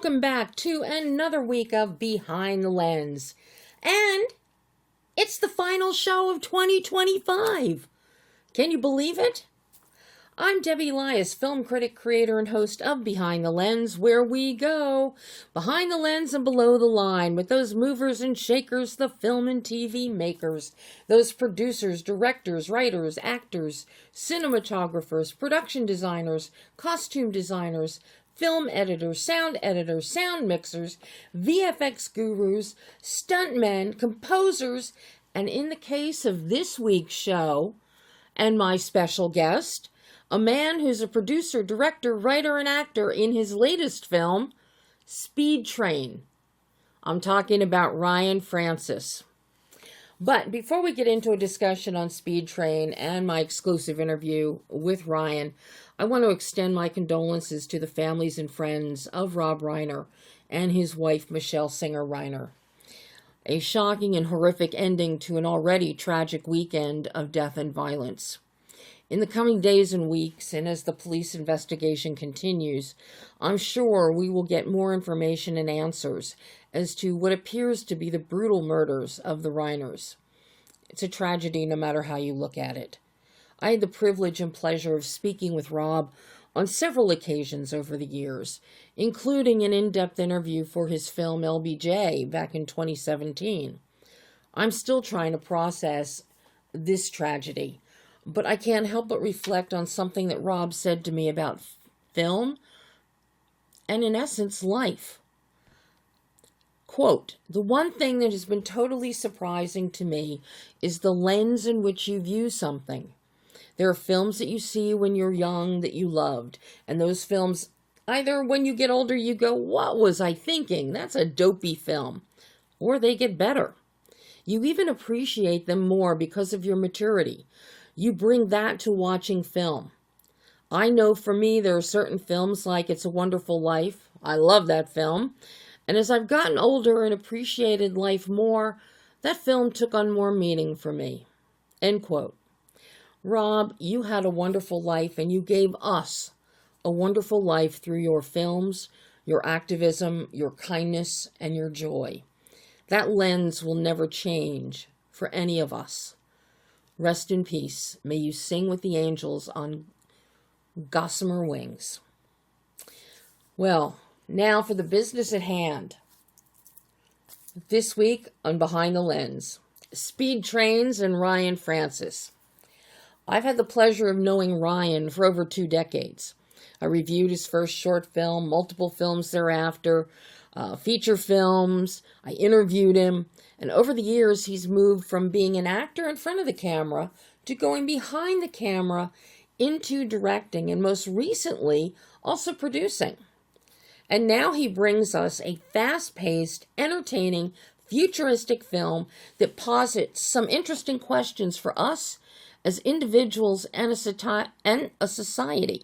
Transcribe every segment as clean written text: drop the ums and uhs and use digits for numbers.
welcome back to another week of Behind the Lens. And it's the final show of 2025. Can you believe it? I'm Debbie Elias, film critic, creator, and host of Behind the Lens, where we go behind the lens and below the line with those movers and shakers, the film and TV makers, those producers, directors, writers, actors, cinematographers, production designers, costume designers, film editors, sound mixers, VFX gurus, stuntmen, composers, and in the case of this week's show, and my special guest, a man who's a producer, director, writer, and actor in his latest film, Speed Train. I'm talking about Ryan Francis. But before we get into a discussion on Speed Train and my exclusive interview with Ryan, I want to extend my condolences to the families and friends of Rob Reiner and his wife, Michelle Singer Reiner. A shocking and horrific ending to an already tragic weekend of death and violence. In the coming days and weeks, and as the police investigation continues, I'm sure we will get more information and answers as to what appears to be the brutal murders of the Reiners. It's a tragedy no matter how you look at it. I had the privilege and pleasure of speaking with Rob on several occasions over the years, including an in-depth interview for his film LBJ back in 2017. I'm still trying to process this tragedy, but I can't help but reflect on something that Rob said to me about film and, in essence, life. Quote, "The one thing that has been totally surprising to me is the lens in which you view something. There are films that you see when you're young that you loved, and those films, either when you get older you go, 'What was I thinking? That's a dopey film,' or they get better. You even appreciate them more because of your maturity. You bring that to watching film. I know for me there are certain films like It's a Wonderful Life. I love that film. And as I've gotten older and appreciated life more, that film took on more meaning for me." End quote. Rob, you had a wonderful life and you gave us a wonderful life through your films, your activism, your kindness, and your joy. That lens will never change for any of us. Rest in peace. May you sing with the angels on gossamer wings. Well, now for the business at hand. This week on Behind the Lens, Speed Trains and Ryan Francis. I've had the pleasure of knowing Ryan for over 2 decades. I reviewed his first short film, multiple films thereafter, feature films. I interviewed him. And over the years, he's moved from being an actor in front of the camera to going behind the camera into directing and most recently also producing. And now he brings us a fast-paced, entertaining, futuristic film that posits some interesting questions for us as individuals and a society.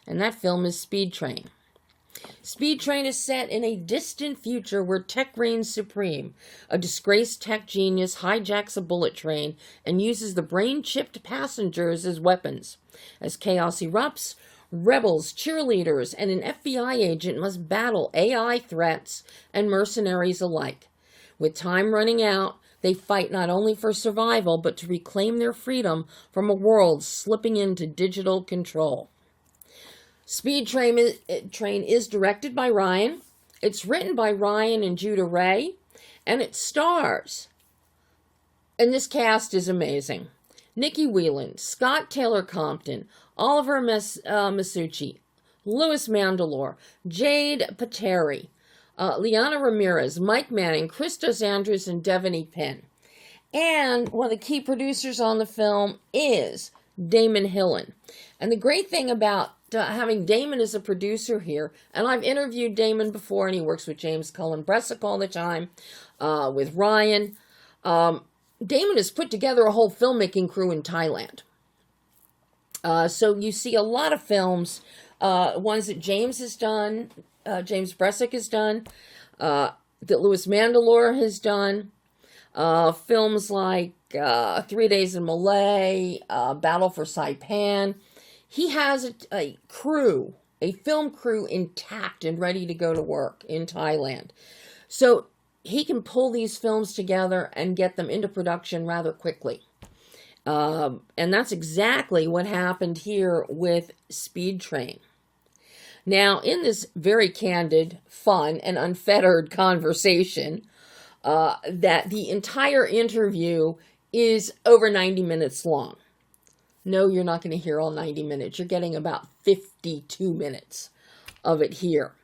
And that film is Speed Train. Speed Train is set in a distant future where tech reigns supreme. A disgraced tech genius hijacks a bullet train and uses the brain-chipped passengers as weapons. As chaos erupts, rebels, cheerleaders, and an FBI agent must battle AI threats and mercenaries alike. With time running out, they fight not only for survival, but to reclaim their freedom from a world slipping into digital control. Speed Train is directed by Ryan. It's written by Ryan and Judah Ray, and it stars. And this cast is amazing. Nikki Whelan, Scott Taylor Compton, Oliver Masucci, Louis Mandylor, Jade Pateri, Liana Ramirez, Mike Manning, Christos Andrews, and Devaney Penn. And one of the key producers on the film is Damon Hillen. And the great thing about having Damon as a producer here, and I've interviewed Damon before, and he works with James Cullen Bressick all the time, with Ryan. Damon has put together a whole filmmaking crew in Thailand. So you see a lot of films, ones that James has done, James Bressick has done, that Louis Mandylor has done, films like 3 Days in Malay, Battle for Saipan. He has a crew a film crew intact and ready to go to work in Thailand. So he can pull these films together and get them into production rather quickly. And that's exactly what happened here with Speed Train. Now, in this very candid, fun, and unfettered conversation, that the entire interview is over 90 minutes long. No, you're not going to hear all 90 minutes. You're getting about 52 minutes of it here.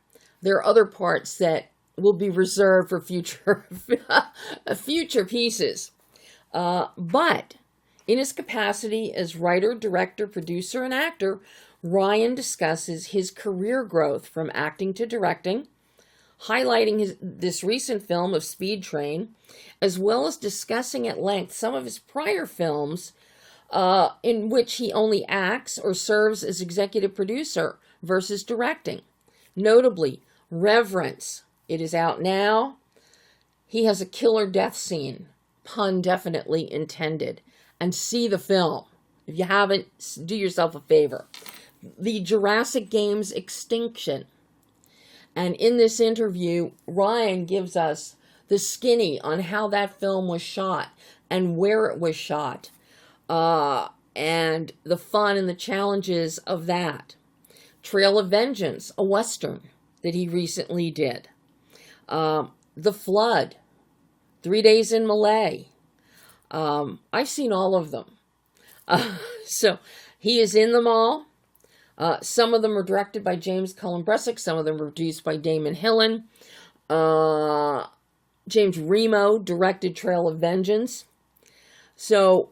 There are other parts that will be reserved for future pieces. But in his capacity as writer, director, producer, and actor, Ryan discusses his career growth from acting to directing, highlighting this recent film of Speed Train, as well as discussing at length some of his prior films in which he only acts or serves as executive producer versus directing. Notably, Reverence. It is out now. He has a killer death scene, pun definitely intended. And see the film. If you haven't, do yourself a favor. The Jurassic Games Extinction. And in this interview, Ryan gives us the skinny on how that film was shot and where it was shot. And the fun and the challenges of that. Trail of Vengeance, a Western that he recently did. The Flood, 3 Days in Malay. I've seen all of them. So he is in them all. Some of them are directed by James Cullen Bressick. Some of them were produced by Damon Hillen. James Remo directed Trail of Vengeance. So,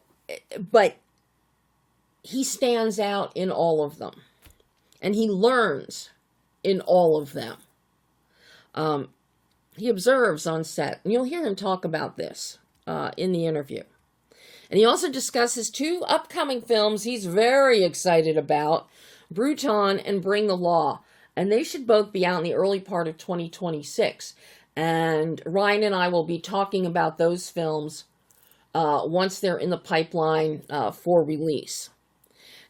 but he stands out in all of them. And he learns in all of them. He observes on set. And you'll hear him talk about this in the interview. And he also discusses 2 upcoming films he's very excited about, Bruton and Bring the Law. And they should both be out in the early part of 2026. And Ryan and I will be talking about those films once they're in the pipeline for release.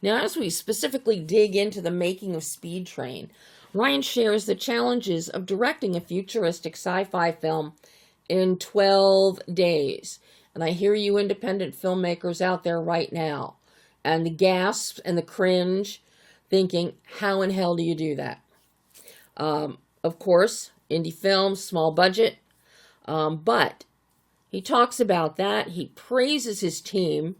Now, as we specifically dig into the making of Speed Train, Ryan shares the challenges of directing a futuristic sci-fi film in 12 days. And I hear you independent filmmakers out there right now, and the gasps and the cringe, thinking, how in hell do you do that? Of course, indie films, small budget, but he talks about that. He praises his team,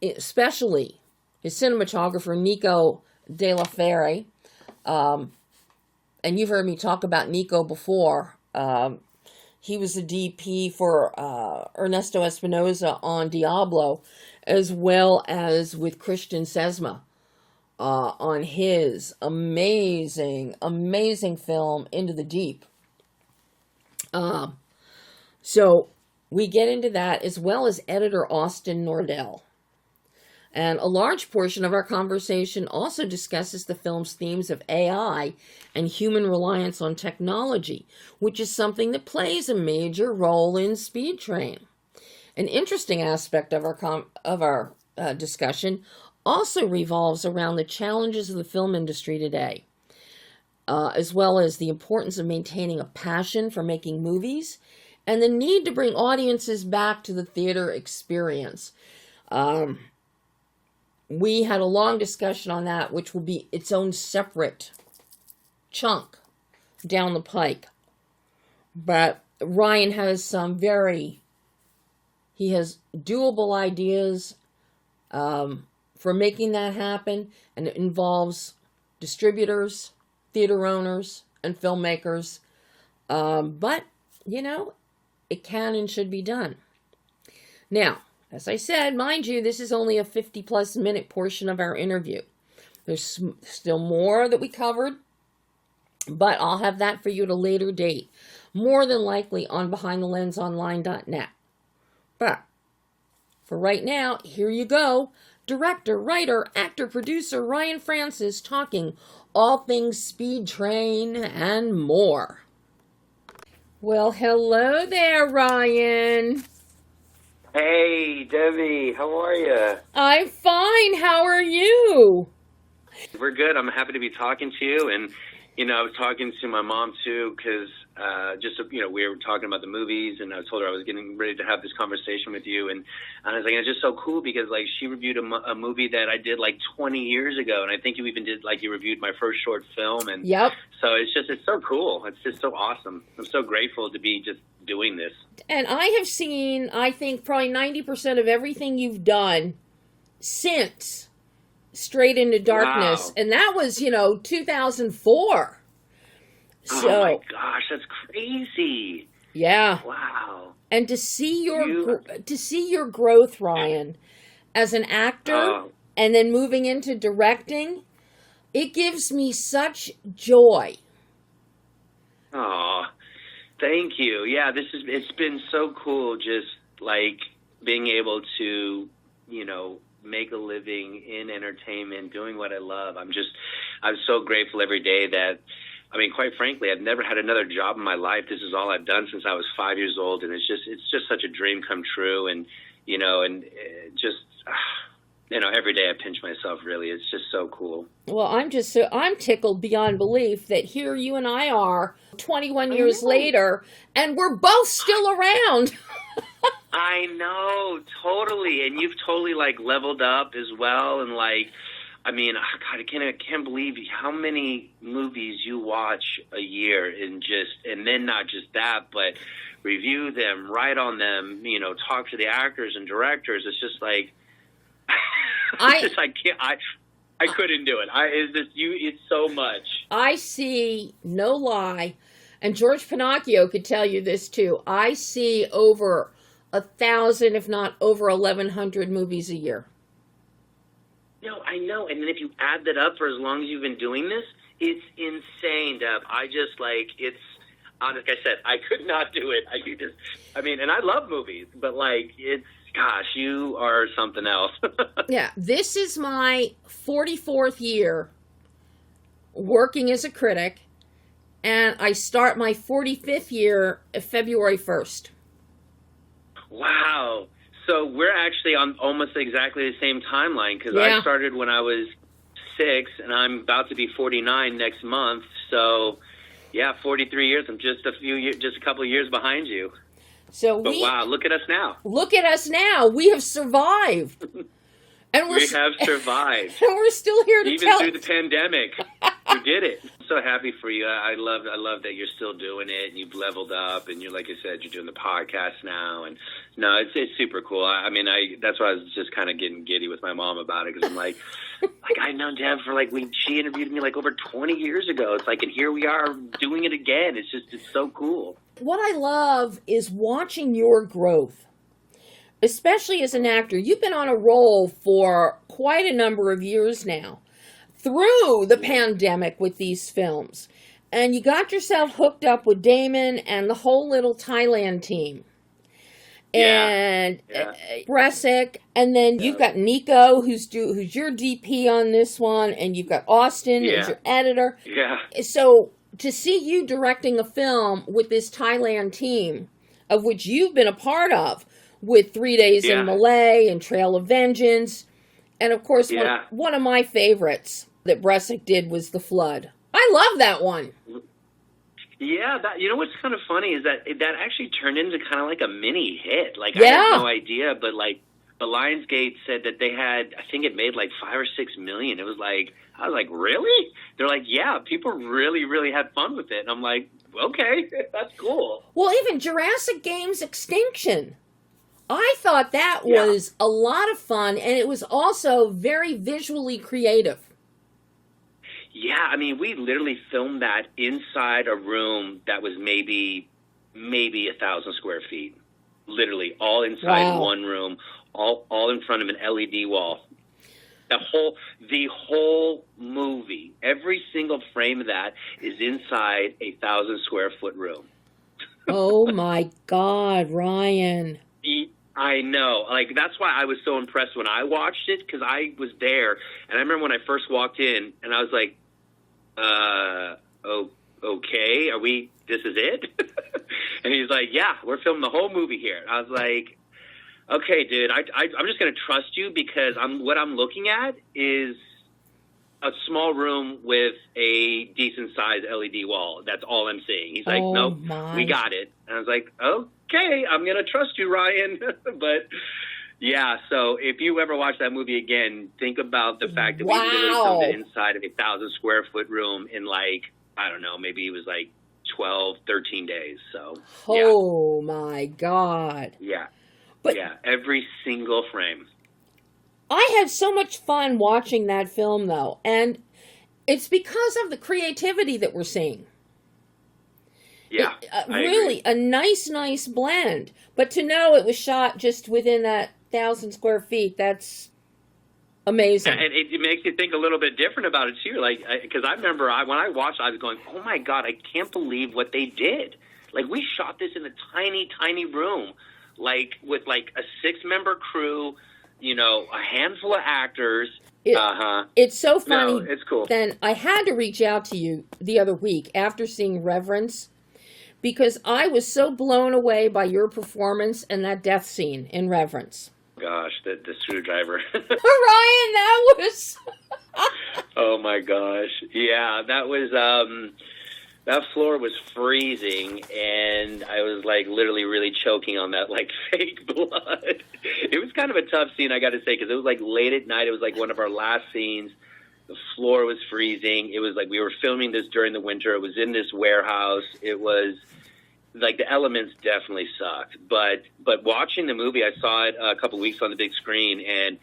especially his cinematographer, Nico De La Ferre. And you've heard me talk about Nico before. He was the DP for Ernesto Espinosa on Diablo, as well as with Christian Sesma on his amazing film, Into the Deep. So we get into that, as well as editor Austin Nordell. And a large portion of our conversation also discusses the film's themes of AI and human reliance on technology, which is something that plays a major role in Speed Train. An interesting aspect of our discussion also revolves around the challenges of the film industry today, as well as the importance of maintaining a passion for making movies and the need to bring audiences back to the theater experience. We had a long discussion on that, which will be its own separate chunk down the pike. But Ryan has he has doable ideas for making that happen, and it involves distributors, theater owners, and filmmakers. But, it can and should be done. Now, as I said, mind you, this is only a 50-plus minute portion of our interview. There's still more that we covered, but I'll have that for you at a later date, more than likely on BehindTheLensOnline.net. But for right now, here you go. Director, writer, actor, producer Ryan Francis talking all things Speed Train and more. Well, hello there, Ryan. Hey, Debbie, how are you? I'm fine. How are you? We're good. I'm happy to be talking to you. And, I was talking to my mom, too, because we were talking about the movies, and I told her I was getting ready to have this conversation with you. And I was like, it's just so cool because, like, she reviewed a movie that I did, like, 20 years ago. And I think you even did, like, you reviewed my first short film. And yep. So it's so cool. It's just so awesome. I'm so grateful to be just doing this. And I have seen, I think, probably 90% of everything you've done since Straight Into Darkness. Wow. And that was, 2004. So, oh my gosh, that's crazy. Yeah. Wow. And to see your growth, Ryan, as an actor and then moving into directing, it gives me such joy. Oh, thank you. Yeah, it's been so cool just like being able to, make a living in entertainment, doing what I love. I'm so grateful every day that, quite frankly, I've never had another job in my life. This is all I've done since I was 5 years old. And it's just such a dream come true. And, every day I pinch myself, really. It's just so cool. Well, I'm tickled beyond belief that here you and I are 21 years later, and we're both still around. I know, totally. And you've totally, like, leveled up as well. And, like, God, I can't believe how many movies you watch a year and then not just that, but review them, write on them, talk to the actors and directors. It's just like, I couldn't do it. It's so much. I see, no lie, and George Pinocchio could tell you this too. I see over 1,000, if not over 1,100 movies a year. No, I know. And then if you add that up for as long as you've been doing this, it's insane, Deb. Like I said, I could not do it. And I love movies, but gosh, you are something else. Yeah, this is my 44th year working as a critic, and I start my 45th year February 1st. Wow. So we're actually on almost exactly the same timeline because I started when I was 6, and I'm about to be 49 next month. So, 43 years. I'm just a couple of years behind you. Wow, look at us now. Look at us now. We have survived. And we have survived. And we're still here to even through the pandemic. You did it. I'm so happy for you. I love that you're still doing it, and you've leveled up, and like I said, you're doing the podcast now, and no, it's super cool. That's why I was just kind of getting giddy with my mom about it, because I'm like I've known Deb for she interviewed me over 20 years ago. It's and here we are doing it again. It's so cool. What I love is watching your growth, especially as an actor. You've been on a roll for quite a number of years now, through the pandemic with these films. And you got yourself hooked up with Damon and the whole little Thailand team. And Bresic, and then you've got Nico, who's your DP on this one, and you've got Austin, who's your editor. Yeah. So to see you directing a film with this Thailand team, of which you've been a part of, with 3 Days in Malay and Trail of Vengeance, and of course one of my favorites that Bresic did was The Flood. I love that one. Yeah, what's kind of funny is that actually turned into kind of like a mini hit. I had no idea, but Lionsgate said that they had, I think it made $5 or $6 million. It was I was like, really? They're like, yeah, people really, really had fun with it. And I'm like, okay, that's cool. Well, even Jurassic Games Extinction, I thought that was a lot of fun, and it was also very visually creative. Yeah, we literally filmed that inside a room that was maybe 1,000 square feet. Literally, all inside one room, all in front of an LED wall. The whole movie, every single frame of that is inside a 1,000 square foot room. Oh my God, Ryan. I know. That's why I was so impressed when I watched it, because I was there. And I remember when I first walked in, and I was like, okay, this is it? And he's like, yeah, we're filming the whole movie here. I was like, okay, dude, I'm just going to trust you, because what I'm looking at is a small room with a decent sized LED wall. That's all I'm seeing. He's like, nope, we got it. And I was like, okay, I'm going to trust you, Ryan. But yeah, so if you ever watch that movie again, think about the fact that we literally filmed it inside of a 1,000 square foot room in like, I don't know, maybe it was like 12, 13 days. So, oh my God. Yeah. But yeah, every single frame. I had so much fun watching that film, though, and it's because of the creativity that we're seeing. Yeah, really a nice blend. But to know it was shot just within that 1,000 square feet, that's amazing. And it makes you think a little bit different about it too. Like, because I remember when I watched, I was going, "Oh my God, I can't believe what they did! Like, we shot this in a tiny room, like with like a 6-member crew." You know, a handful of actors. It's so funny. No, it's cool. Then I had to reach out to you the other week after seeing Reverence, because I was so blown away by your performance and that death scene in Reverence. Gosh, the screwdriver. Ryan, that was... Oh my gosh. Yeah, that was... that floor was freezing, and I was, like, literally really choking on that, like, fake blood. It was kind of a tough scene, I got to say, because it was, like, late at night. It was, like, one of our last scenes. The floor was freezing. It was, like, we were filming this during the winter. It was in this warehouse. It was, like, the elements definitely sucked. But watching the movie, I saw it a couple weeks on the big screen, and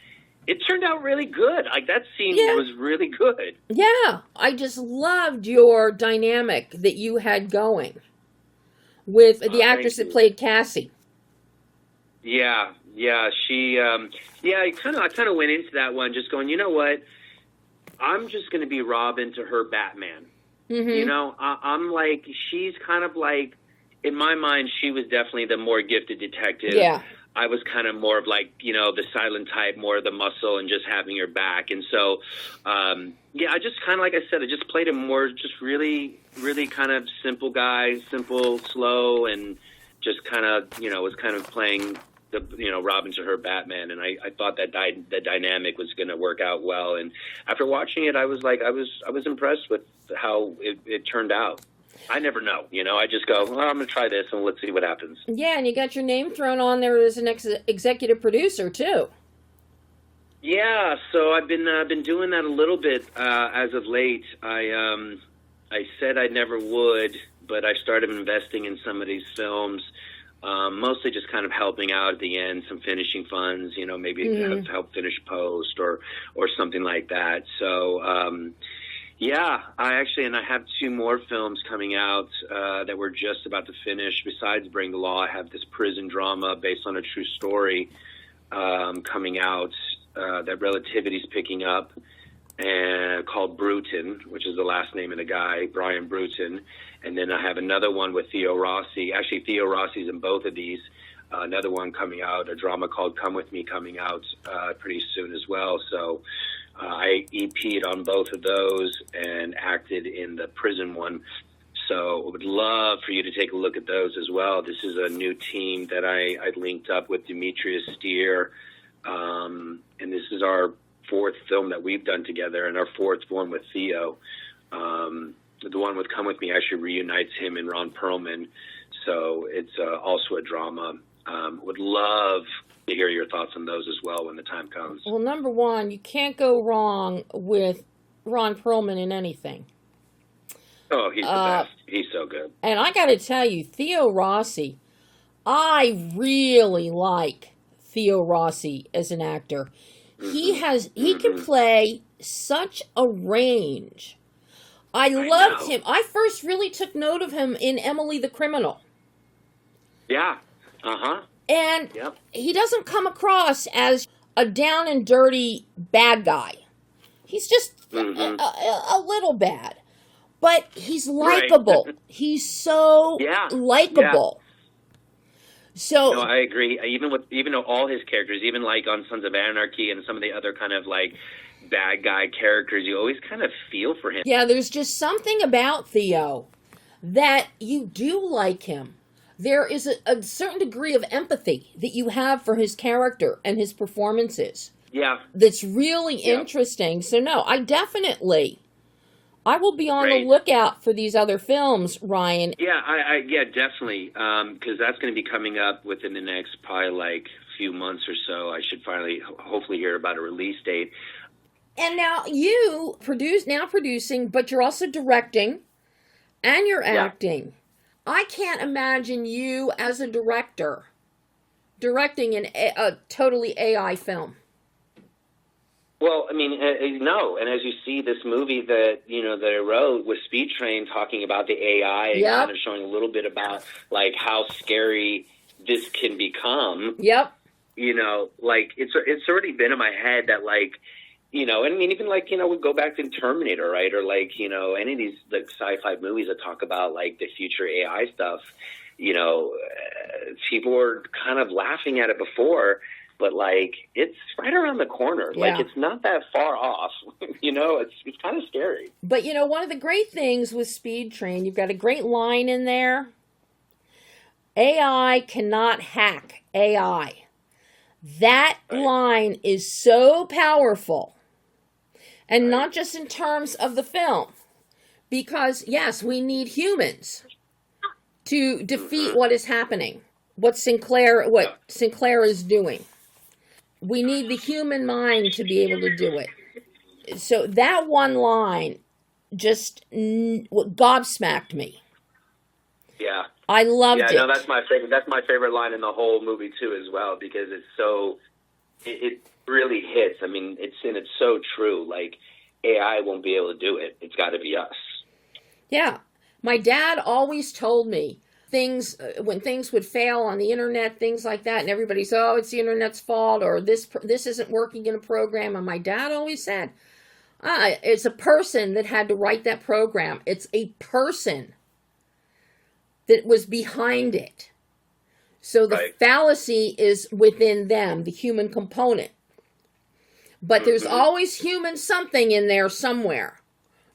it turned out really good. Like, that scene was really good. Yeah, I just loved your dynamic that you had going with the actress that played Cassie. Yeah, she, I kind of went into that one just going, you know what? I'm just going to be Robin to her Batman. Mm-hmm. You know, I'm like, she's kind of like, in my mind, she was definitely the more gifted detective. Yeah. I was kind of more of like, you know, the silent type, more of the muscle and just having her back. And so, I just kind of, like I said, I just played a more just really, really kind of simple guy, simple, slow, and just kind of, you know, was kind of playing the, you know, Robin to her Batman. And I thought that the dynamic was going to work out well. And after watching it, I was like, I was impressed with how it turned out. I never know, you know. I just go, well, I'm going to try this, and let's see what happens. Yeah, and you got your name thrown on there as an executive producer, too. Yeah, so I've been doing that a little bit as of late. I said I never would, but I started investing in some of these films, mostly just kind of helping out at the end, some finishing funds, you know, maybe help finish post or something like that. So, yeah, I have 2 more films coming out that we're just about to finish. Besides Bring the Law, I have this prison drama based on a true story coming out that Relativity's picking up, and called Bruton, which is the last name of the guy, Brian Bruton. And then I have another one with Theo Rossi. Actually, Theo Rossi's in both of these. Another one coming out, a drama called Come With Me, coming out pretty soon as well. So I EP'd on both of those and acted in the prison one. So I would love for you to take a look at those as well. This is a new team that I linked up with, Demetrius Steer. And this is our 4th film that we've done together, and our 4th one with Theo. The one with Come With Me actually reunites him and Ron Perlman. So it's also a drama. Would love to hear your thoughts on those as well when the time comes. Well, number one, you can't go wrong with Ron Perlman in anything. Oh, he's the best. He's so good. And I got to tell you, Theo Rossi, I really like Theo Rossi as an actor. Mm-hmm. He can play such a range. I loved him. I first really took note of him in Emily the Criminal. Yeah. And he doesn't come across as a down and dirty bad guy. He's just a little bad. But he's likable. Right. He's so likable. Yeah. So no, I agree. Even though all his characters, even like on Sons of Anarchy and some of the other kind of like bad guy characters, you always kind of feel for him. Yeah, there's just something about Theo that you do like him. There is a certain degree of empathy that you have for his character and his performances. Yeah. that's really interesting. So no, I will be on the lookout for these other films, Ryan. Yeah, yeah, definitely. Because that's going to be coming up within the next probably like few months or so. I should finally, hopefully, hear about a release date. And now you producing, but you're also directing, and you're acting. I can't imagine you as a director directing a totally AI film. Well, I mean, no. And as you see, this movie that I wrote with Speed Train, talking about the AI and kind of showing a little bit about like how scary this can become. Yep. Like it's already been in my head that like, I mean, even like, we go back to Terminator, right? Or like, any of these like sci-fi movies that talk about like the future AI stuff, people were kind of laughing at it before, but like, it's right around the corner. Yeah. Like, it's not that far off, it's kind of scary. But one of the great things with Speed Train, you've got a great line in there. AI cannot hack AI. That line is so powerful. And not just in terms of the film. Because, yes, we need humans to defeat what is happening. What Sinclair is doing. We need the human mind to be able to do it. So that one line just gobsmacked me. Yeah. I loved it. Yeah, no, that's my favorite. That's my favorite line in the whole movie too, as well, because it's so. It really hits. I mean, it's so true. Like, AI won't be able to do it. It's got to be us. Yeah. My dad always told me things when things would fail on the internet, things like that, and everybody's, oh, it's the internet's fault, or this isn't working in a program. And my dad always said, it's a person that had to write that program. It's a person that was behind it. So the fallacy is within them, the human component. But there's always human something in there somewhere.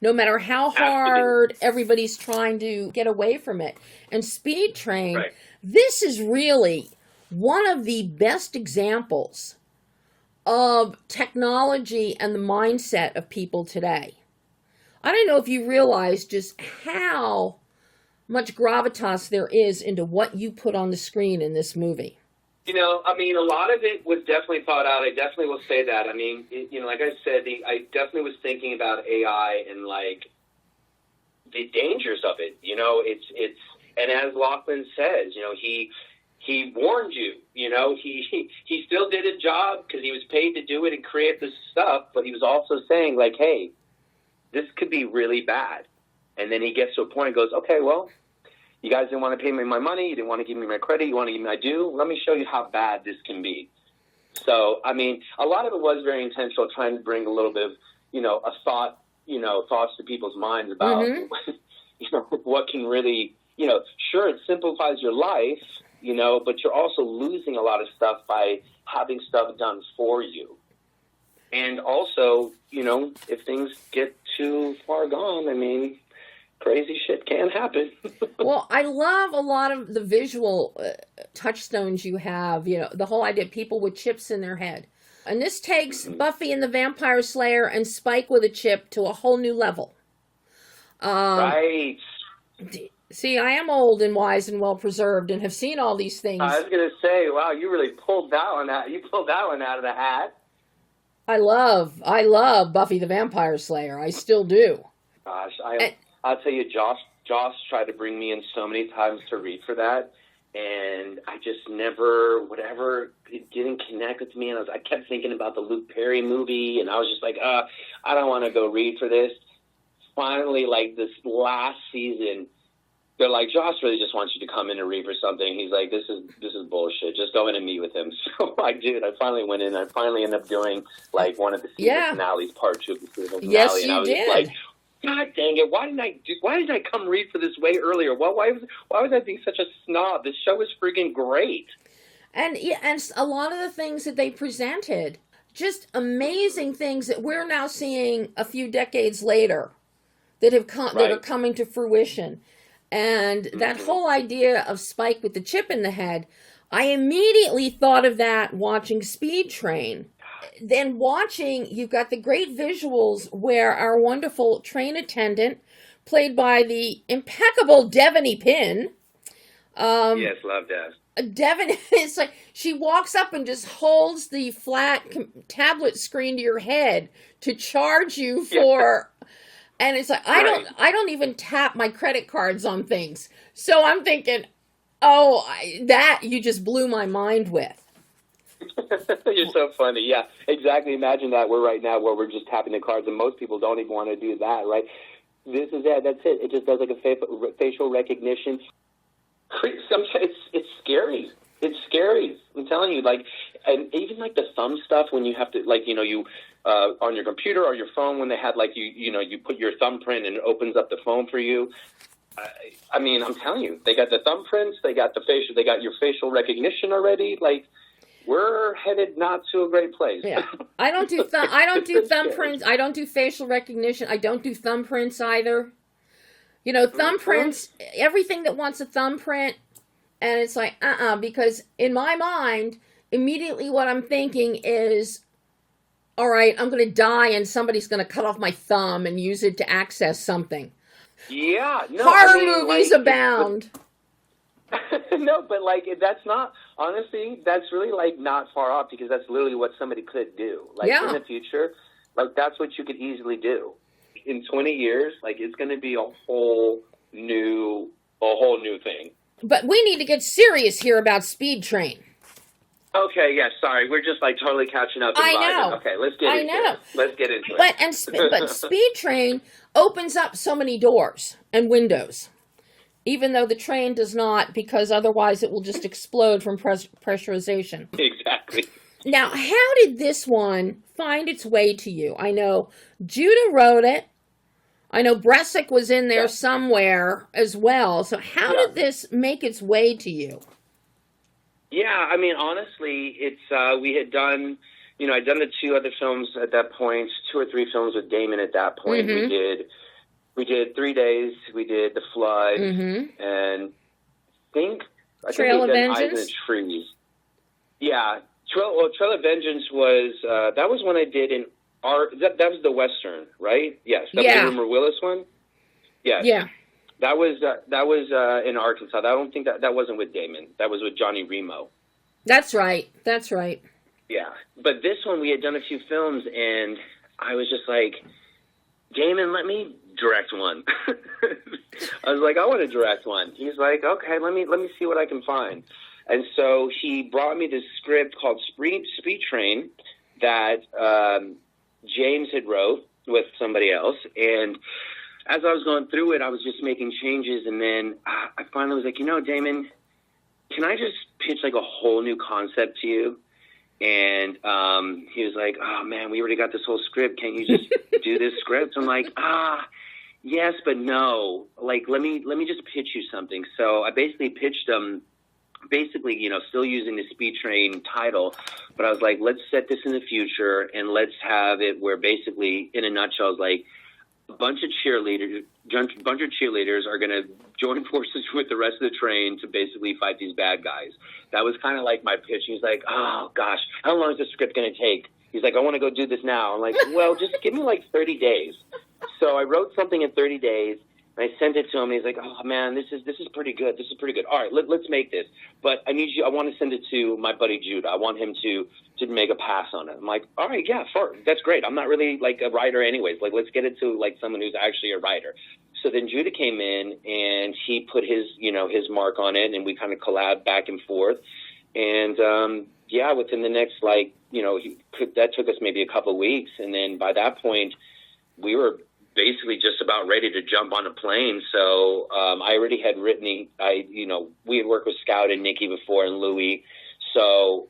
No matter how hard everybody's trying to get away from it. And Speed Train, this is really one of the best examples of technology and the mindset of people today. I don't know if you realize just how much gravitas there is into what you put on the screen in this movie. I mean, a lot of it was definitely thought out. I definitely will say that. I mean, like I said, I definitely was thinking about AI and like the dangers of it. It's and as Lachlan says, he warned you. He still did his job because he was paid to do it and create this stuff, but he was also saying like, hey, this could be really bad. And then he gets to a point and goes, okay, well, you guys didn't want to pay me my money. You didn't want to give me my credit. You want to give me my due. Let me show you how bad this can be. So, I mean, a lot of it was very intentional, trying to bring a little bit of, a thought, thoughts to people's minds about, what can really, sure, it simplifies your life, but you're also losing a lot of stuff by having stuff done for you. And also, if things get too far gone, I mean, crazy shit can happen. Well, I love a lot of the visual touchstones you have, the whole idea of people with chips in their head. And this takes Buffy and the Vampire Slayer and Spike with a chip to a whole new level. Right. See, I am old and wise and well preserved and have seen all these things. I was going to say, wow, you really pulled that one out. You pulled that one out of the hat. I love Buffy the Vampire Slayer. I still do. Gosh, I'll tell you, Josh tried to bring me in so many times to read for that, and I just never, it didn't connect with me, and I kept thinking about the Luke Perry movie, and I was just like, I don't want to go read for this. Finally, like this last season, they're like, Josh really just wants you to come in and read for something. He's like, this is bullshit. Just go in and meet with him. So I did. I finally went in. I finally ended up doing like one of the season finales, part 2 of the season finale. Yes, and I was just like, God dang it! Why didn't I come read for this way earlier? Well, why was I being such a snob? This show is freaking great. And a lot of the things that they presented, just amazing things that we're now seeing a few decades later, that are coming to fruition. And that whole idea of Spike with the chip in the head, I immediately thought of that watching Speed Train. then watching, you've got the great visuals where our wonderful train attendant, played by the impeccable Devaney Pinn. Yes, love that. Devin, it's like she walks up and just holds the flat tablet screen to your head to charge you for, and it's like I don't even tap my credit cards on things. So I'm thinking, that you just blew my mind with. You're so funny. Yeah, exactly. Imagine that right now where we're just tapping the cards, and most people don't even want to do that, right? This is it. That's it. It just does like a facial recognition. It's scary. It's scary. I'm telling you, like, and even like the thumb stuff when you have to, like, you on your computer or your phone when they had like you put your thumbprint and it opens up the phone for you. I mean, I'm telling you, they got the thumbprints, they got your facial recognition already. Like, we're headed not to a great place. Yeah, I don't do thumbprints. I don't do facial recognition. I don't do thumbprints either. Thumbprints, everything that wants a thumbprint, and it's like, because in my mind, immediately what I'm thinking is, all right, I'm going to die and somebody's going to cut off my thumb and use it to access something. Yeah. No, Horror movies abound. No, but like, that's not, honestly, that's really like not far off, because that's literally what somebody could do. Like in the future, like that's what you could easily do. In 20 years, like, it's going to be a whole new thing. But we need to get serious here about Speed Train. Okay, yeah, sorry. We're just, like, totally catching up. I know. Okay, let's get into it. Let's get into it. But Speed Train opens up so many doors and windows, even though the train does not, because otherwise it will just explode from pressurization. Exactly. Now, how did this one find its way to you? I know Judah wrote it. I know Bresic was in there somewhere as well. So how did this make its way to you? Yeah, I mean, honestly, it's we had done, I'd done the 2 other films at that point, 2 or 3 films with Damon at that point. Mm-hmm. We did 3 Days, we did The Flood, and I think Trail of Eyes in Vengeance? the Trees. Yeah, Trail of Vengeance was that was one I did in that was the Western, right? Yes, that was the Rumor Willis one. Yes. Yeah. That was in Arkansas. I don't think that wasn't with Damon. That was with Johnny Remo. That's right. Yeah, but this one we had done a few films, and I was just like, Damon, let me direct one. I was like, I want to direct one. He's like, okay, let me see what I can find. And so he brought me this script called Speed Train that James had wrote with somebody else. And as I was going through it, I was just making changes. And then I finally was like, Damon, can I just pitch like a whole new concept to you? And he was like, oh, man, we already got this whole script. Can't you just do this script? I'm like, yes, but no. Like, let me just pitch you something. So I basically pitched him, still using the Speed Train title. But I was like, let's set this in the future, and let's have it where basically, in a nutshell, it's like a bunch of cheerleaders are going to join forces with the rest of the train to basically fight these bad guys. That was kind of like my pitch. He's like, oh, gosh, how long is this script going to take? He's like, I want to go do this now. I'm like, well, just give me like 30 days. So I wrote something in 30 days, and I sent it to him. And he's like, oh, man, this is pretty good. This is pretty good. All right, let's make this. But I want to send it to my buddy Judah. I want him to make a pass on it. I'm like, all right, yeah, that's great. I'm not really like a writer anyways. Like, let's get it to like someone who's actually a writer. So then Judah came in, and he put his mark on it, and we kind of collabed back and forth. And within the next that took us maybe a couple of weeks, and then by that point, we were basically just about ready to jump on a plane. So I already had written we had worked with Scout and Nikki before and Louie. So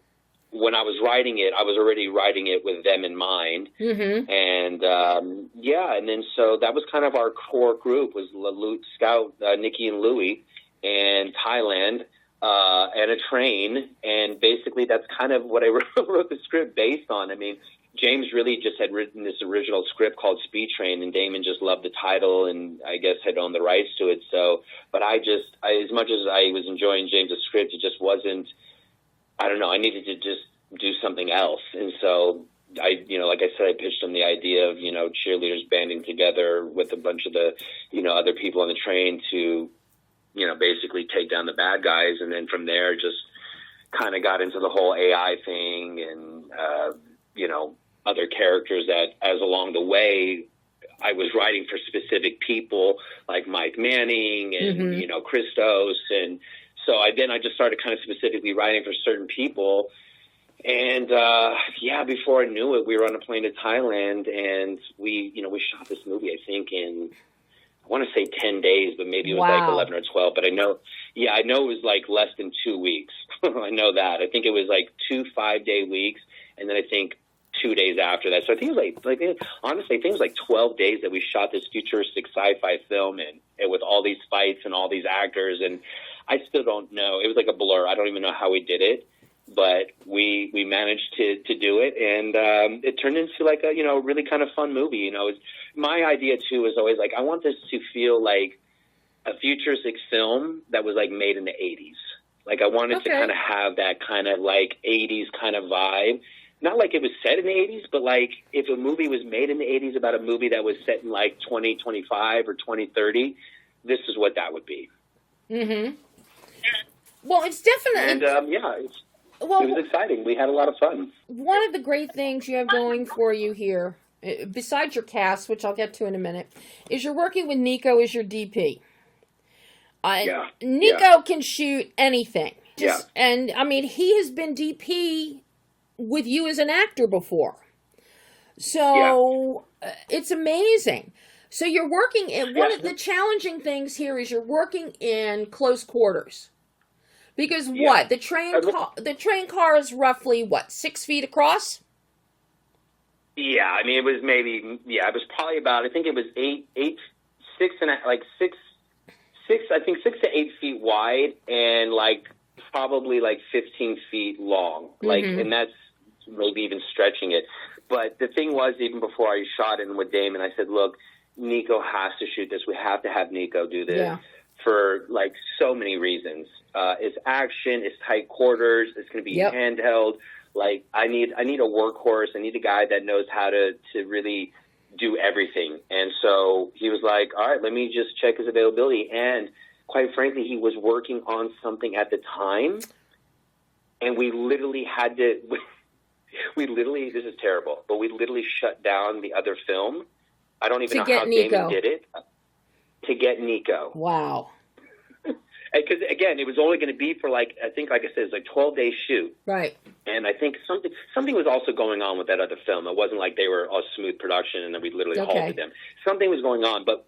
when I was writing it, I was already writing it with them in mind. Mm-hmm. And and then so that was kind of our core group was Scout, Nikki and Louie, and Thailand, and a train. And basically that's kind of what I wrote the script based on. I mean, James really just had written this original script called Speed Train, and Damon just loved the title and I guess had owned the rights to it. So, but I as much as I was enjoying James's script, it just wasn't, I don't know, I needed to just do something else. And so like I said, I pitched them the idea of, cheerleaders banding together with a bunch of the, other people on the train to, basically take down the bad guys. And then from there, just kind of got into the whole AI thing and, other characters that as along the way, I was writing for specific people like Mike Manning and, Christos. And so I just started kind of specifically writing for certain people. And, before I knew it, we were on a plane to Thailand and we shot this movie, I think in, I want to say 10 days, but maybe it was like 11 or 12. But I know it was like less than 2 weeks. I know that. I think it was like 2 5-day weeks. And then I think 2 days after that. So I think it was honestly, I think it was like 12 days that we shot this futuristic sci-fi film and with all these fights and all these actors. And I still don't know. It was like a blur. I don't even know how we did it, but we managed to do it. And it turned into like a, really kind of fun movie. My idea too is always like, I want this to feel like a futuristic film that was like made in the 80s. Like I wanted to kind of have that kind of like 80s kind of vibe. Not like it was set in the 80s, but like if a movie was made in the 80s about a movie that was set in like 2025 or 2030, this is what that would be. Mm-hmm. Well, it's definitely... And, it was exciting. We had a lot of fun. One of the great things you have going for you here, besides your cast, which I'll get to in a minute, is you're working with Nico as your DP. Nico can shoot anything. And, I mean, he has been DP... with you as an actor before. So it's amazing. So you're working in one of the challenging things here is you're working in close quarters. Because the train car is roughly 6 feet across? Yeah, I mean it was it was probably about, I think it was 6 to 8 feet wide and like probably like 15 feet long. Like and that's maybe even stretching it. But the thing was, even before I shot it with Damon, I said, look, Nico has to shoot this. We have to have Nico do this for like so many reasons. It's action, it's tight quarters, it's going to be handheld. Like I need a workhorse. I need a guy that knows how to really do everything. And so he was like, all right, let me just check his availability. And quite frankly, he was working on something at the time. And we literally had to... this is terrible, but we literally shut down the other film. I don't even know how Damon did it. To get Nico. Wow. Because, again, it was only going to be for, like, I think, like I said, it's like 12-day shoot. Right. And I think something was also going on with that other film. It wasn't like they were a smooth production and then we literally halted them. Something was going on, but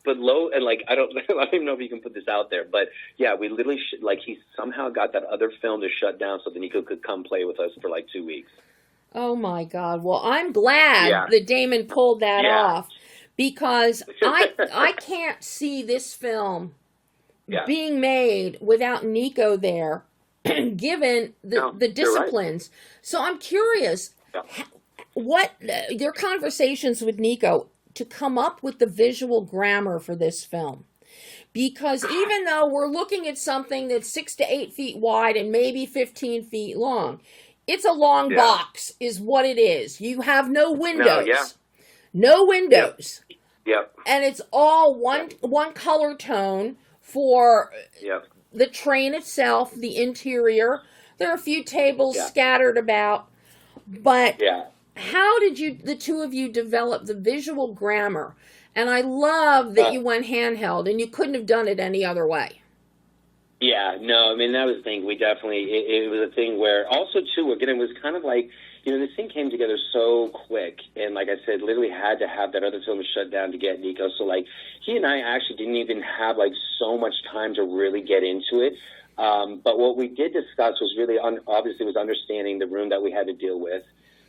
low, and like I don't even know if you can put this out there, but yeah, we literally he somehow got that other film to shut down so that Nico could come play with us for like 2 weeks. Oh my God! Well, I'm glad that Damon pulled that off because I can't see this film being made without Nico there, given the disciplines. Right. So I'm curious, what your conversations with Nico to come up with the visual grammar for this film. Because even though we're looking at something that's 6 to 8 feet wide and maybe 15 feet long, it's a long box is what it is. You have no windows. No windows. Yep. And it's all one color tone for the train itself, the interior. There are a few tables scattered about. But how did the two of you develop the visual grammar? And I love that you went handheld, and you couldn't have done it any other way. Yeah, no, I mean, that was the thing. We definitely, it was a thing where, also, too, again, it was kind of like, this thing came together so quick. And like I said, literally had to have that other film shut down to get Nico. So, like, he and I actually didn't even have, like, so much time to really get into it. But what we did discuss was really, obviously, was understanding the room that we had to deal with,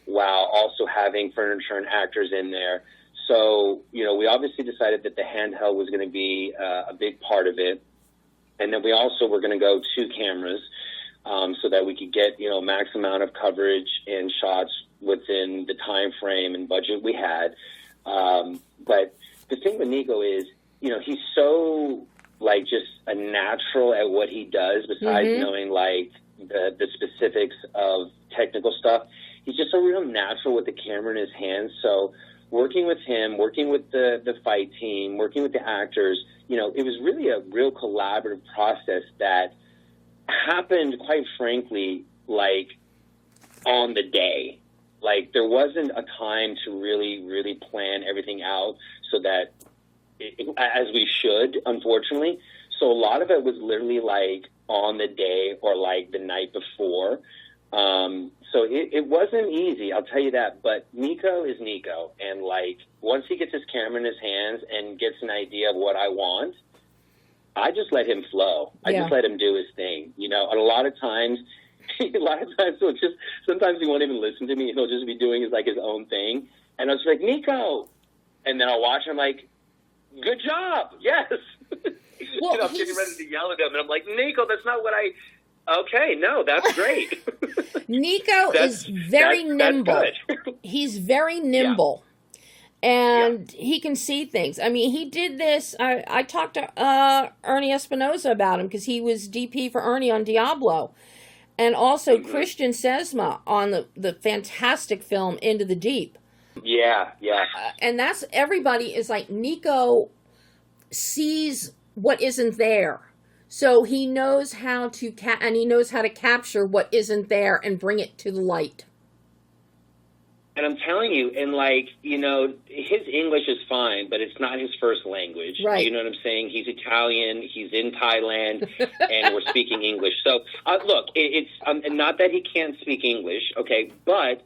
while also having furniture and actors in there. So, we obviously decided that the handheld was going to be a big part of it. And then we also were going to go 2 cameras so that we could get, max amount of coverage and shots within the time frame and budget we had. But the thing with Nico is, he's so, like, just a natural at what he does, besides knowing, like, the specifics of technical stuff. he's just a real natural with the camera in his hands. So working with him, working with the fight team, working with the actors, you know, it was really a real collaborative process that happened, quite frankly, like on the day. Like there wasn't a time to really plan everything out so that as we should, unfortunately. So a lot of it was literally like on the day or like the night before. So it wasn't easy, I'll tell you that. But Nico is Nico. And like once he gets his camera in his hands and gets an idea of what I want, I just let him flow. I just let him do his thing, you know. And a lot of times he'll just, sometimes he won't even listen to me. He'll just be doing his own thing. And I was like, Nico. And then I'll watch him like, good job. Yes. Well, I'm getting ready to yell at him. And I'm like, Nico, that's not what okay, no, that's great. Nico is very nimble. He's very nimble. And he can see things. I mean, he did this. I talked to Ernie Espinosa about him because he was DP for Ernie on Diablo. And also Christian Sesma on the fantastic film Into the Deep. Yeah. And that's, everybody is like, Nico sees what isn't there. So he knows how to capture what isn't there and bring it to the light. And I'm telling you, and like, you know, his English is fine, but it's not his first language. Right. You know what I'm saying? He's Italian, he's in Thailand, and we're speaking English. So, look, it's not that he can't speak English, okay, but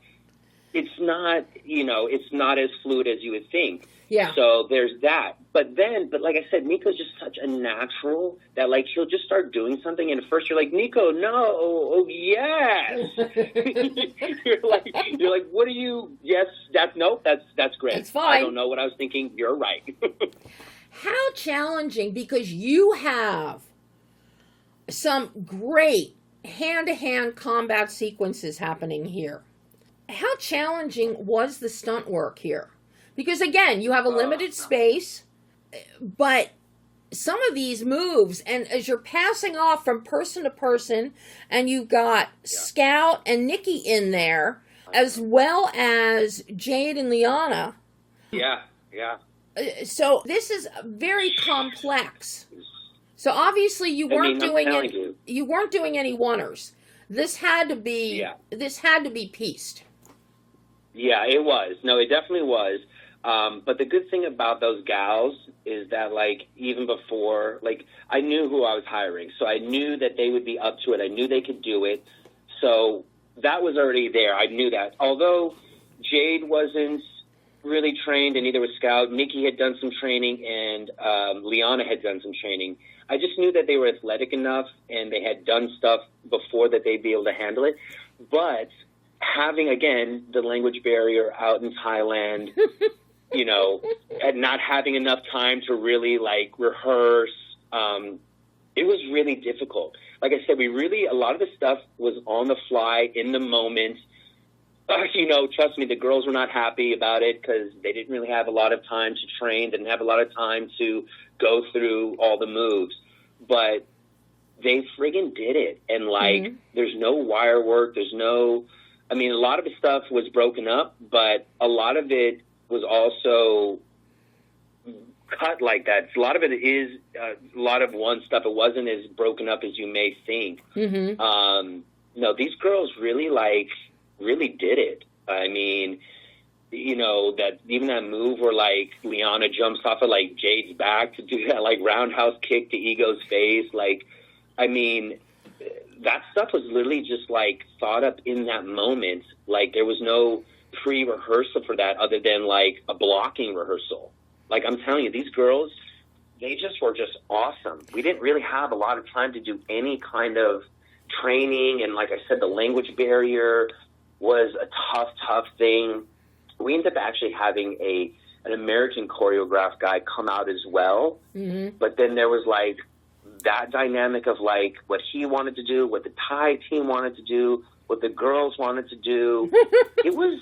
it's not, you know, it's not as fluid as you would think. Yeah. So there's that. But like I said, Nico's just such a natural that, like, he'll just start doing something, and at first you're like, Nico, no, oh, yes. you're like, what are you, yes, that's great. That's fine. I don't know what I was thinking. You're right. How challenging, because you have some great hand-to-hand combat sequences happening here. How challenging was the stunt work here? Because, again, you have a limited space, but some of these moves, and as you're passing off from person to person, and you've got Scout and Nikki in there, as well as Jade and Liana. Yeah. So this is very complex. So obviously you weren't doing any oneers. This had to be pieced. Yeah, it was. No, it definitely was. But the good thing about those gals is that, like, even before, like, I knew who I was hiring. So I knew that they would be up to it. I knew they could do it. So that was already there. I knew that. Although Jade wasn't really trained, and neither was Scout. Nikki had done some training, and Liana had done some training. I just knew that they were athletic enough, and they had done stuff before that they'd be able to handle it. But having, again, the language barrier out in Thailand, you know, and not having enough time to really, like, rehearse, it was really difficult. Like I said, a lot of the stuff was on the fly, in the moment. You know, trust me, the girls were not happy about it because they didn't really have a lot of time to train, didn't have a lot of time to go through all the moves. But they friggin' did it. And, like, there's no wire work. A lot of the stuff was broken up, but a lot of it was also cut like that. A lot of it is a lot of one stuff. It wasn't as broken up as you may think. No, these girls really did it. I mean, you know, that even that move where, like, Liana jumps off of, like, Jade's back to do that, like, roundhouse kick to Ego's face. Like, I mean, that stuff was literally just, like, thought up in that moment. Like, there was no pre-rehearsal for that other than, like, a blocking rehearsal. Like, I'm telling you, these girls, they just were just awesome. We didn't really have a lot of time to do any kind of training. And like I said, the language barrier was a tough thing. We ended up actually having an American choreograph guy come out as well. But then there was, like, that dynamic of, like, what he wanted to do, what the Thai team wanted to do, what the girls wanted to do. It was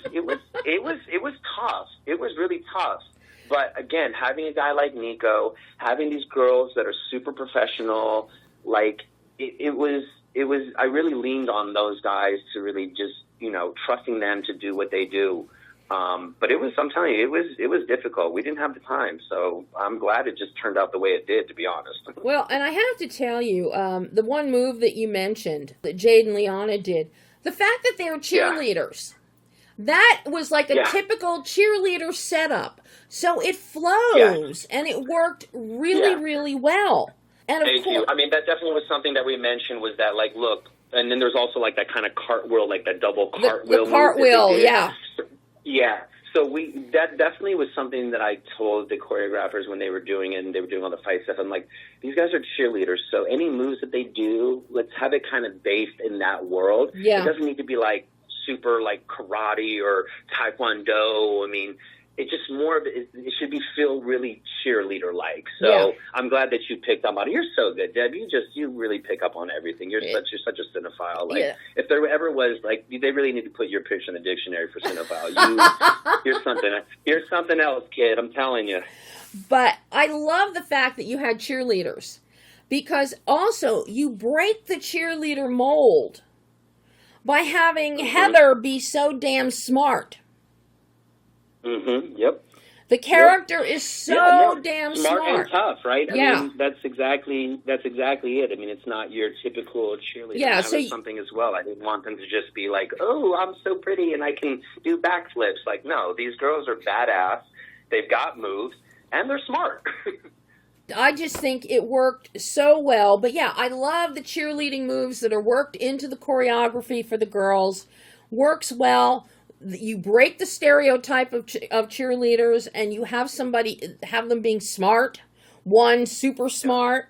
tough. It was really tough. But again, having a guy like Nico, having these girls that are super professional, like, I really leaned on those guys to really just, trusting them to do what they do. But I'm telling you, it was difficult. We didn't have the time. So I'm glad it just turned out the way it did, to be honest. Well, and I have to tell you, the one move that you mentioned that Jade and Liana did, the fact that they were cheerleaders, that was like a typical cheerleader setup. So it flows, and it worked really, really well. And Thank you. I mean, that definitely was something that we mentioned, was that, like, look, and then there's also, like, that kind of cartwheel, like that double cartwheel. The cartwheel, yeah. Yeah. So that definitely was something that I told the choreographers when they were doing it and they were doing all the fight stuff. I'm like, these guys are cheerleaders, so any moves that they do, let's have it kind of based in that world. Yeah. It doesn't need to be, like, super, like, karate or taekwondo. I mean, it's just more of it should feel really cheerleader-like. So I'm glad that you picked up on it. You're so good, Deb. You really pick up on everything. You're such a cinephile. Like, if there ever was, like, they really need to put your picture in the dictionary for cinephile. You're something else, kid. I'm telling you. But I love the fact that you had cheerleaders, because also you break the cheerleader mold by having Heather be so damn smart. Mm-hmm. Yep. The character is so damn smart and tough, right? I mean, that's exactly it. I mean, it's not your typical cheerleader. Yeah, that was something as well. I didn't want them to just be like, "Oh, I'm so pretty and I can do backflips." Like, no, these girls are badass. They've got moves and they're smart. I just think it worked so well. But yeah, I love the cheerleading moves that are worked into the choreography for the girls. Works well. You break the stereotype of cheerleaders, and you have them being smart, super smart,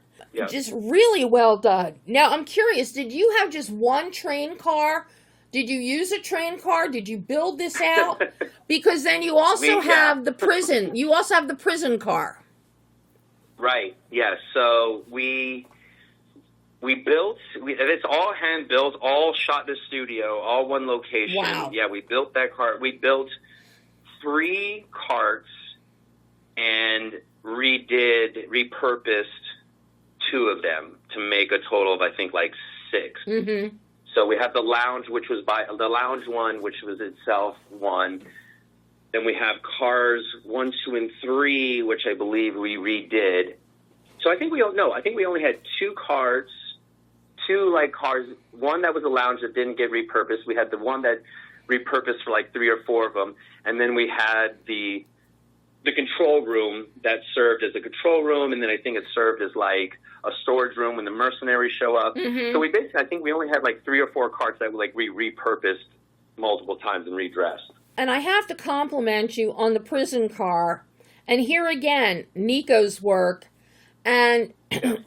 just really well done. Now, I'm curious, did you have just one train car? Did you use a train car? Did you build this out? Because then you also have the prison. You also have the prison car. Right. Yes. So it's all hand built, all shot in the studio, all one location. Wow. Yeah, we built that cart. We built 3 carts and repurposed 2 of them to make a total of, I think, like 6. Mm-hmm. So we have the lounge, the lounge one, which was itself 1. Then we have cars 1, 2, and 3, which I believe we redid. So I think we only had 2 carts. 2 cars, one that was a lounge that didn't get repurposed. We had the one that repurposed for like 3 or 4 of them, and then we had the control room that served as a control room, and then I think it served as like a storage room when the mercenaries show up. Mm-hmm. So I think we only had like 3 or 4 carts that were like repurposed multiple times and redressed. And I have to compliment you on the prison car, and here again, Nico's work. And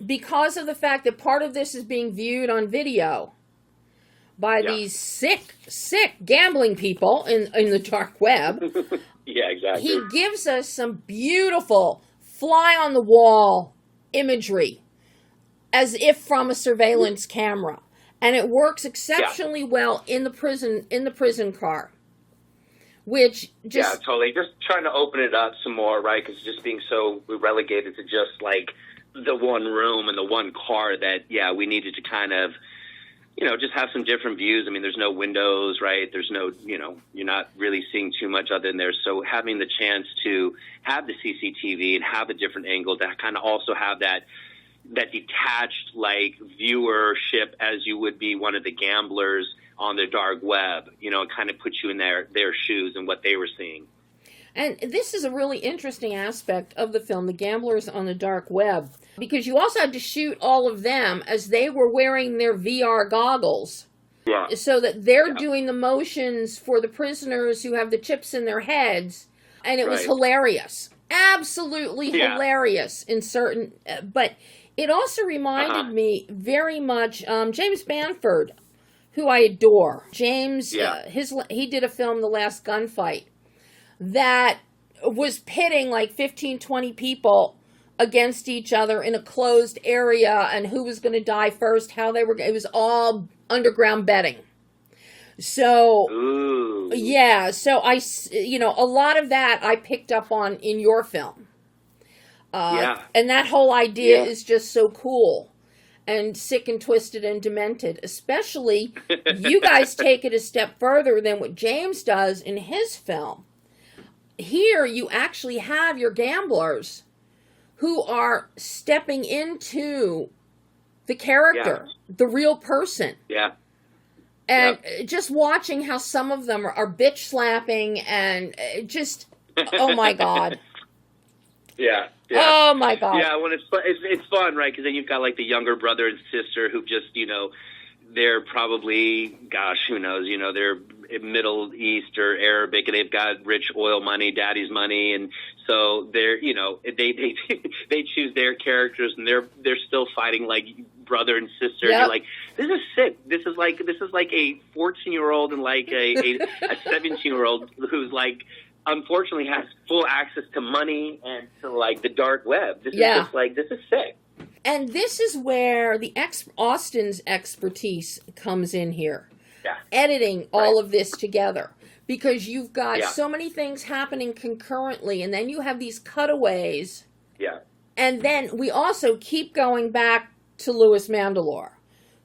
because of the fact that part of this is being viewed on video by these sick gambling people in the dark web, yeah, exactly. He gives us some beautiful fly-on-the-wall imagery, as if from a surveillance camera, and it works exceptionally well in the prison car. Which just... Yeah, totally. Just trying to open it up some more, right? Because just being so relegated to just, like, the one room and the one car that, we needed to kind of, just have some different views. I mean, there's no windows, right? There's no, you're not really seeing too much other than there. So having the chance to have the CCTV and have a different angle to kind of also have that detached, like, viewership as you would be one of the gamblers on the dark web, it kind of puts you in their shoes and what they were seeing. And this is a really interesting aspect of the film, the gamblers on the dark web, because you also had to shoot all of them as they were wearing their VR goggles. Yeah. So that they're doing the motions for the prisoners who have the chips in their heads. And it was hilarious. Absolutely hilarious in certain, but it also reminded me very much, James Banford, who I adore. James, he did a film, The Last Gunfight, that was pitting like 15, 20 people against each other in a closed area, and who was going to die first, it was all underground betting. So, so a lot of that I picked up on in your film. And that whole idea is just so cool. and sick and twisted and demented. Especially, you guys take it a step further than what James does in his film. Here, you actually have your gamblers who are stepping into the character, the real person. Yeah. And just watching how some of them are bitch slapping and just, oh my God. Yeah. Oh my God. Yeah, when it's fun, right? Because then you've got like the younger brother and sister who just, they're probably, gosh, who knows, they're Middle East or Arabic, and they've got rich oil money, daddy's money, and so they're, they choose their characters, and they're still fighting like brother and sister. Yep. You're like, this is sick. This is like a 14-year-old and like a 17-year-old who's like, unfortunately has full access to money and to like the dark web. This is just like, this is sick. And this is where Austin's expertise comes in here. Yeah. Editing all of this together. Because you've got so many things happening concurrently, and then you have these cutaways. Yeah. And then we also keep going back to Louis Mandylor,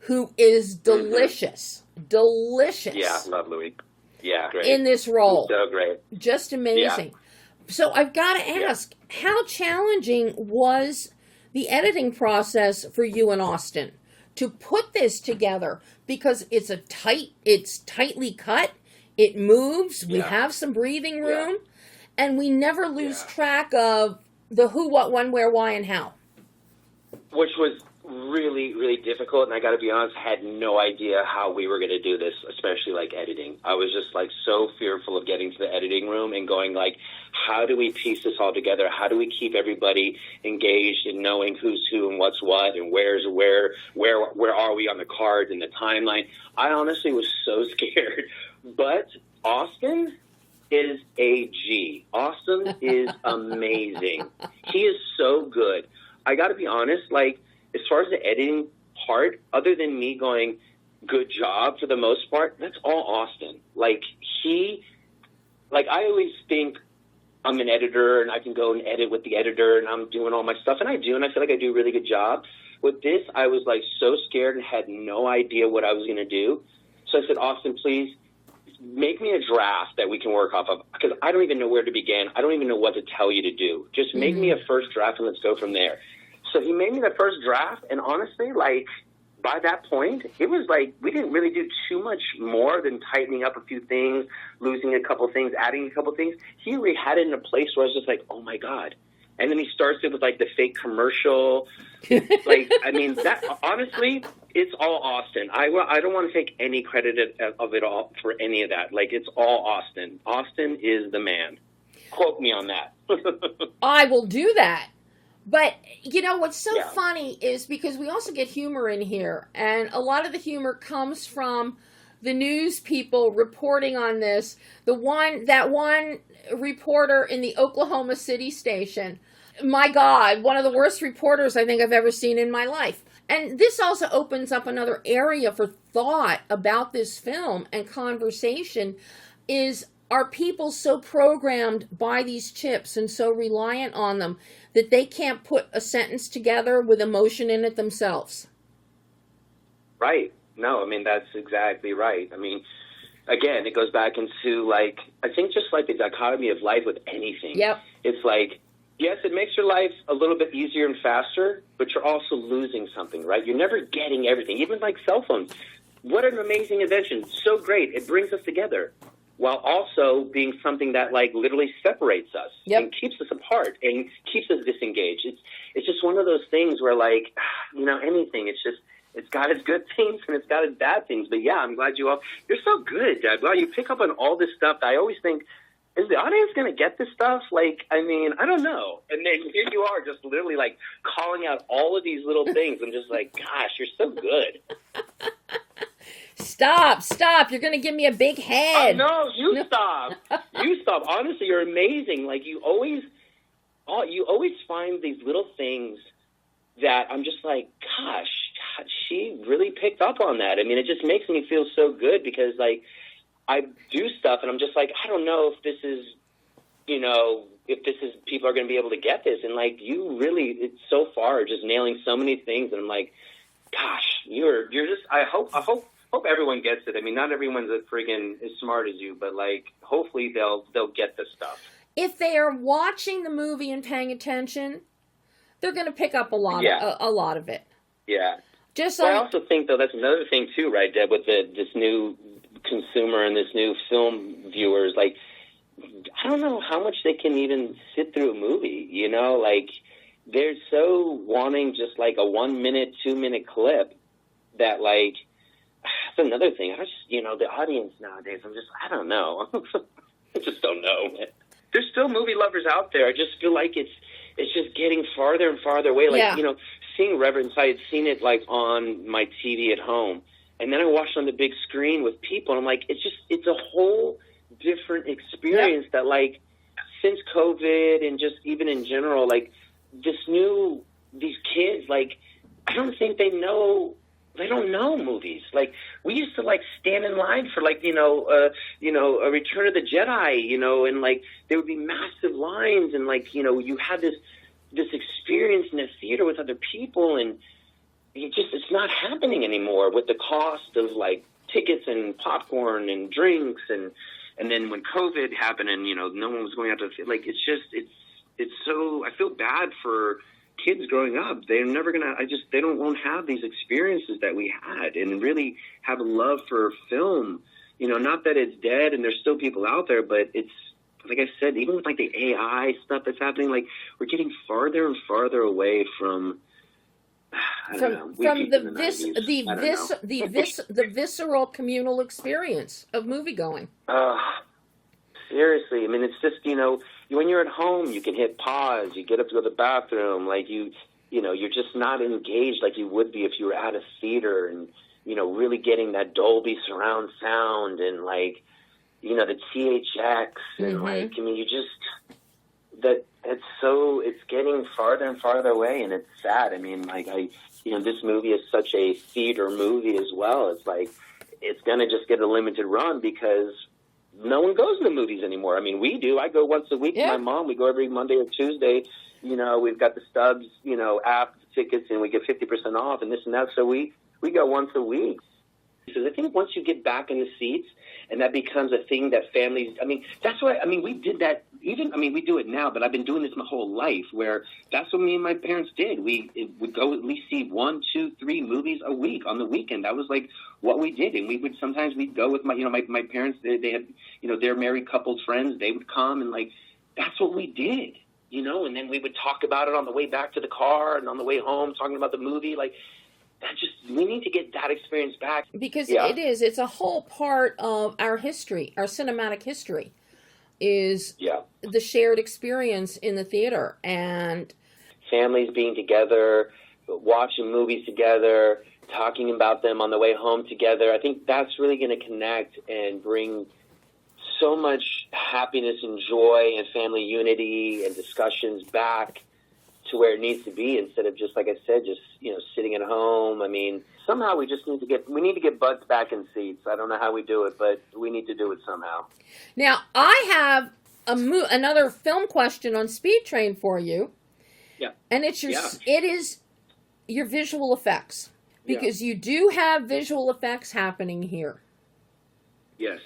who is delicious. Delicious. Yeah, love Louis. Yeah, great. In this role. So great. Just amazing. Yeah. So I've got to ask, how challenging was the editing process for you and Austin to put this together? Because it's tightly cut, it moves, we have some breathing room, and we never lose track of the who, what, when, where, why, and how. Which was really, really difficult, and I got to be honest, had no idea how we were going to do this, especially like editing. I was just like so fearful of getting to the editing room and going like, how do we piece this all together? How do we keep everybody engaged in knowing who's who and what's what and where's where are we on the cards and the timeline? I honestly was so scared. But Austin is a G. Austin is amazing. He is so good. I got to be honest, like, as far as the editing part, other than me going, good job for the most part, that's all Austin. Like, I always think I'm an editor and I can go and edit with the editor and I'm doing all my stuff, and I do, and I feel like I do a really good job. With this, I was, like, so scared and had no idea what I was going to do. So I said, Austin, please make me a draft that we can work off of, because I don't even know where to begin. I don't even know what to tell you to do. Just make me a first draft and let's go from there. So he made me the first draft, and honestly, like, by that point, it was like we didn't really do too much more than tightening up a few things, losing a couple things, adding a couple things. He already had it in a place where I was just like, oh, my God. And then he starts it with, like, the fake commercial. Like, I mean, that honestly, it's all Austin. I don't want to take any credit of it all for any of that. Like, it's all Austin. Austin is the man. Quote me on that. I will do that. But, what's so funny is because we also get humor in here, and a lot of the humor comes from the news people reporting on this. That one reporter in the Oklahoma City station, my God, one of the worst reporters I think I've ever seen in my life. And this also opens up another area for thought about this film and conversation is, are people so programmed by these chips and so reliant on them that they can't put a sentence together with emotion in it themselves? Right. No, I mean, that's exactly right. I mean, again, it goes back into, like, I think just like the dichotomy of life with anything. Yep. It's like, yes, it makes your life a little bit easier and faster, but you're also losing something, right? You're never getting everything. Even like cell phones. What an amazing invention. So great. It brings us together, while also being something that, like, literally separates us and keeps us apart and keeps us disengaged. It's just one of those things where, like, anything, it's got its good things and it's got its bad things. But, yeah, I'm glad you're so good, Dad. Well, you pick up on all this stuff. I always think, is the audience going to get this stuff? Like, I mean, I don't know. And then here you are just literally, like, calling out all of these little things. I'm just like, gosh, you're so good. Stop. You're going to give me a big head. No, you stop. You stop. Honestly, you're amazing. Like, you always find these little things that I'm just like, gosh, she really picked up on that. I mean, it just makes me feel so good because, like, I do stuff and I'm just like, I don't know if this is, people are going to be able to get this. And, like, you really, it's so far just nailing so many things. And I'm like, gosh, you're just. I hope everyone gets it. I mean, not everyone's as friggin' as smart as you, but like, hopefully they'll get the stuff. If they are watching the movie and paying attention, they're going to pick up a lot of it. Yeah. Just I also think, though, that's another thing too, right, Deb? With this new consumer and this new film viewers, like, I don't know how much they can even sit through a movie. You know, like, they're so wanting just like a 1 minute, 2 minute clip that, like, that's another thing. I just, the audience nowadays, I don't know. I just don't know. There's still movie lovers out there. I just feel like it's just getting farther and farther away. Like, seeing Reverence, I had seen it like on my TV at home, and then I watched it on the big screen with people, and I'm like, it's a whole different experience that, like, since COVID and just even in general, like, these kids, like, I don't think they don't know movies. Like, we used to, like, stand in line for, like, a Return of the Jedi, and, like, there would be massive lines, and, like, you had this experience in a theater with other people, and it's not happening anymore with the cost of, like, tickets and popcorn and drinks, and then when COVID happened and, no one was going out to, like, it's so, I feel bad for kids growing up. They're never gonna. They won't have these experiences that we had, and really have a love for film. Not that it's dead, and there's still people out there, but it's like I said, even with like the AI stuff that's happening, like, we're getting farther and farther away from. The visceral communal experience of movie going. Seriously, I mean, it's just, when you're at home, you can hit pause, you get up to go to the bathroom, like, you're just not engaged like you would be if you were at a theater and, really getting that Dolby surround sound and, like, the THX and, like, I mean, it's getting farther and farther away, and it's sad. I mean, like, this movie is such a theater movie as well. It's like, it's going to just get a limited run because no one goes to the movies anymore. I mean, we do. I go once a week with my mom. We go every Monday or Tuesday. We've got the Stubs, app tickets, and we get 50% off and this and that. So we go once a week. So I think once you get back in the seats and that becomes a thing that families, I mean, that's why, I mean, we did that we do it now, but I've been doing this my whole life where that's what me and my parents did. We would go at least see 1, 2, 3 movies a week on the weekend. That was like what we did. And we'd go with my parents, they had, their married couples friends, they would come and, like, that's what we did, and then we would talk about it on the way back to the car and on the way home, talking about the movie. Like, we need to get that experience back. Because it's a whole part of our history, our cinematic history, is the shared experience in the theater. And families being together, watching movies together, talking about them on the way home together. I think that's really going to connect and bring so much happiness and joy and family unity and discussions back to where it needs to be, instead of just, like I said, just, sitting at home. I mean, somehow we need to get butts back in seats. I don't know how we do it, but we need to do it somehow. Now, I have another film question on Speed Train for you. Yeah. And it is your visual effects, because you do have visual effects happening here. Yes.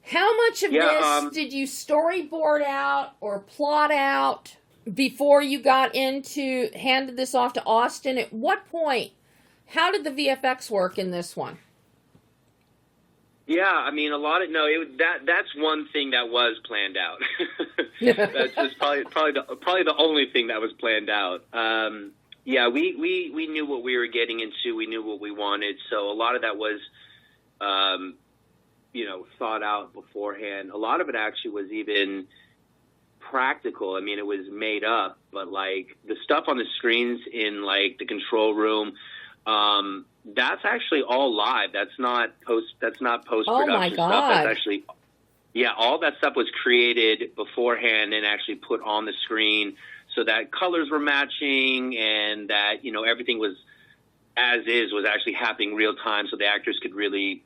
How much of this did you storyboard out or plot out before you handed this off to Austin? At what point, how did the VFX work in this one? Yeah, I mean, that's one thing that was planned out. That's just probably the only thing that was planned out. We knew what we were getting into. We knew what we wanted. So a lot of that was, thought out beforehand. A lot of it actually was even practical. I mean, it was made up, but, like, the stuff on the screens in, like, the control room, that's actually all live. That's not post-production oh my God. stuff. That's actually, all that stuff was created beforehand and actually put on the screen so that colors were matching and that, everything was was actually happening real time, so the actors could really,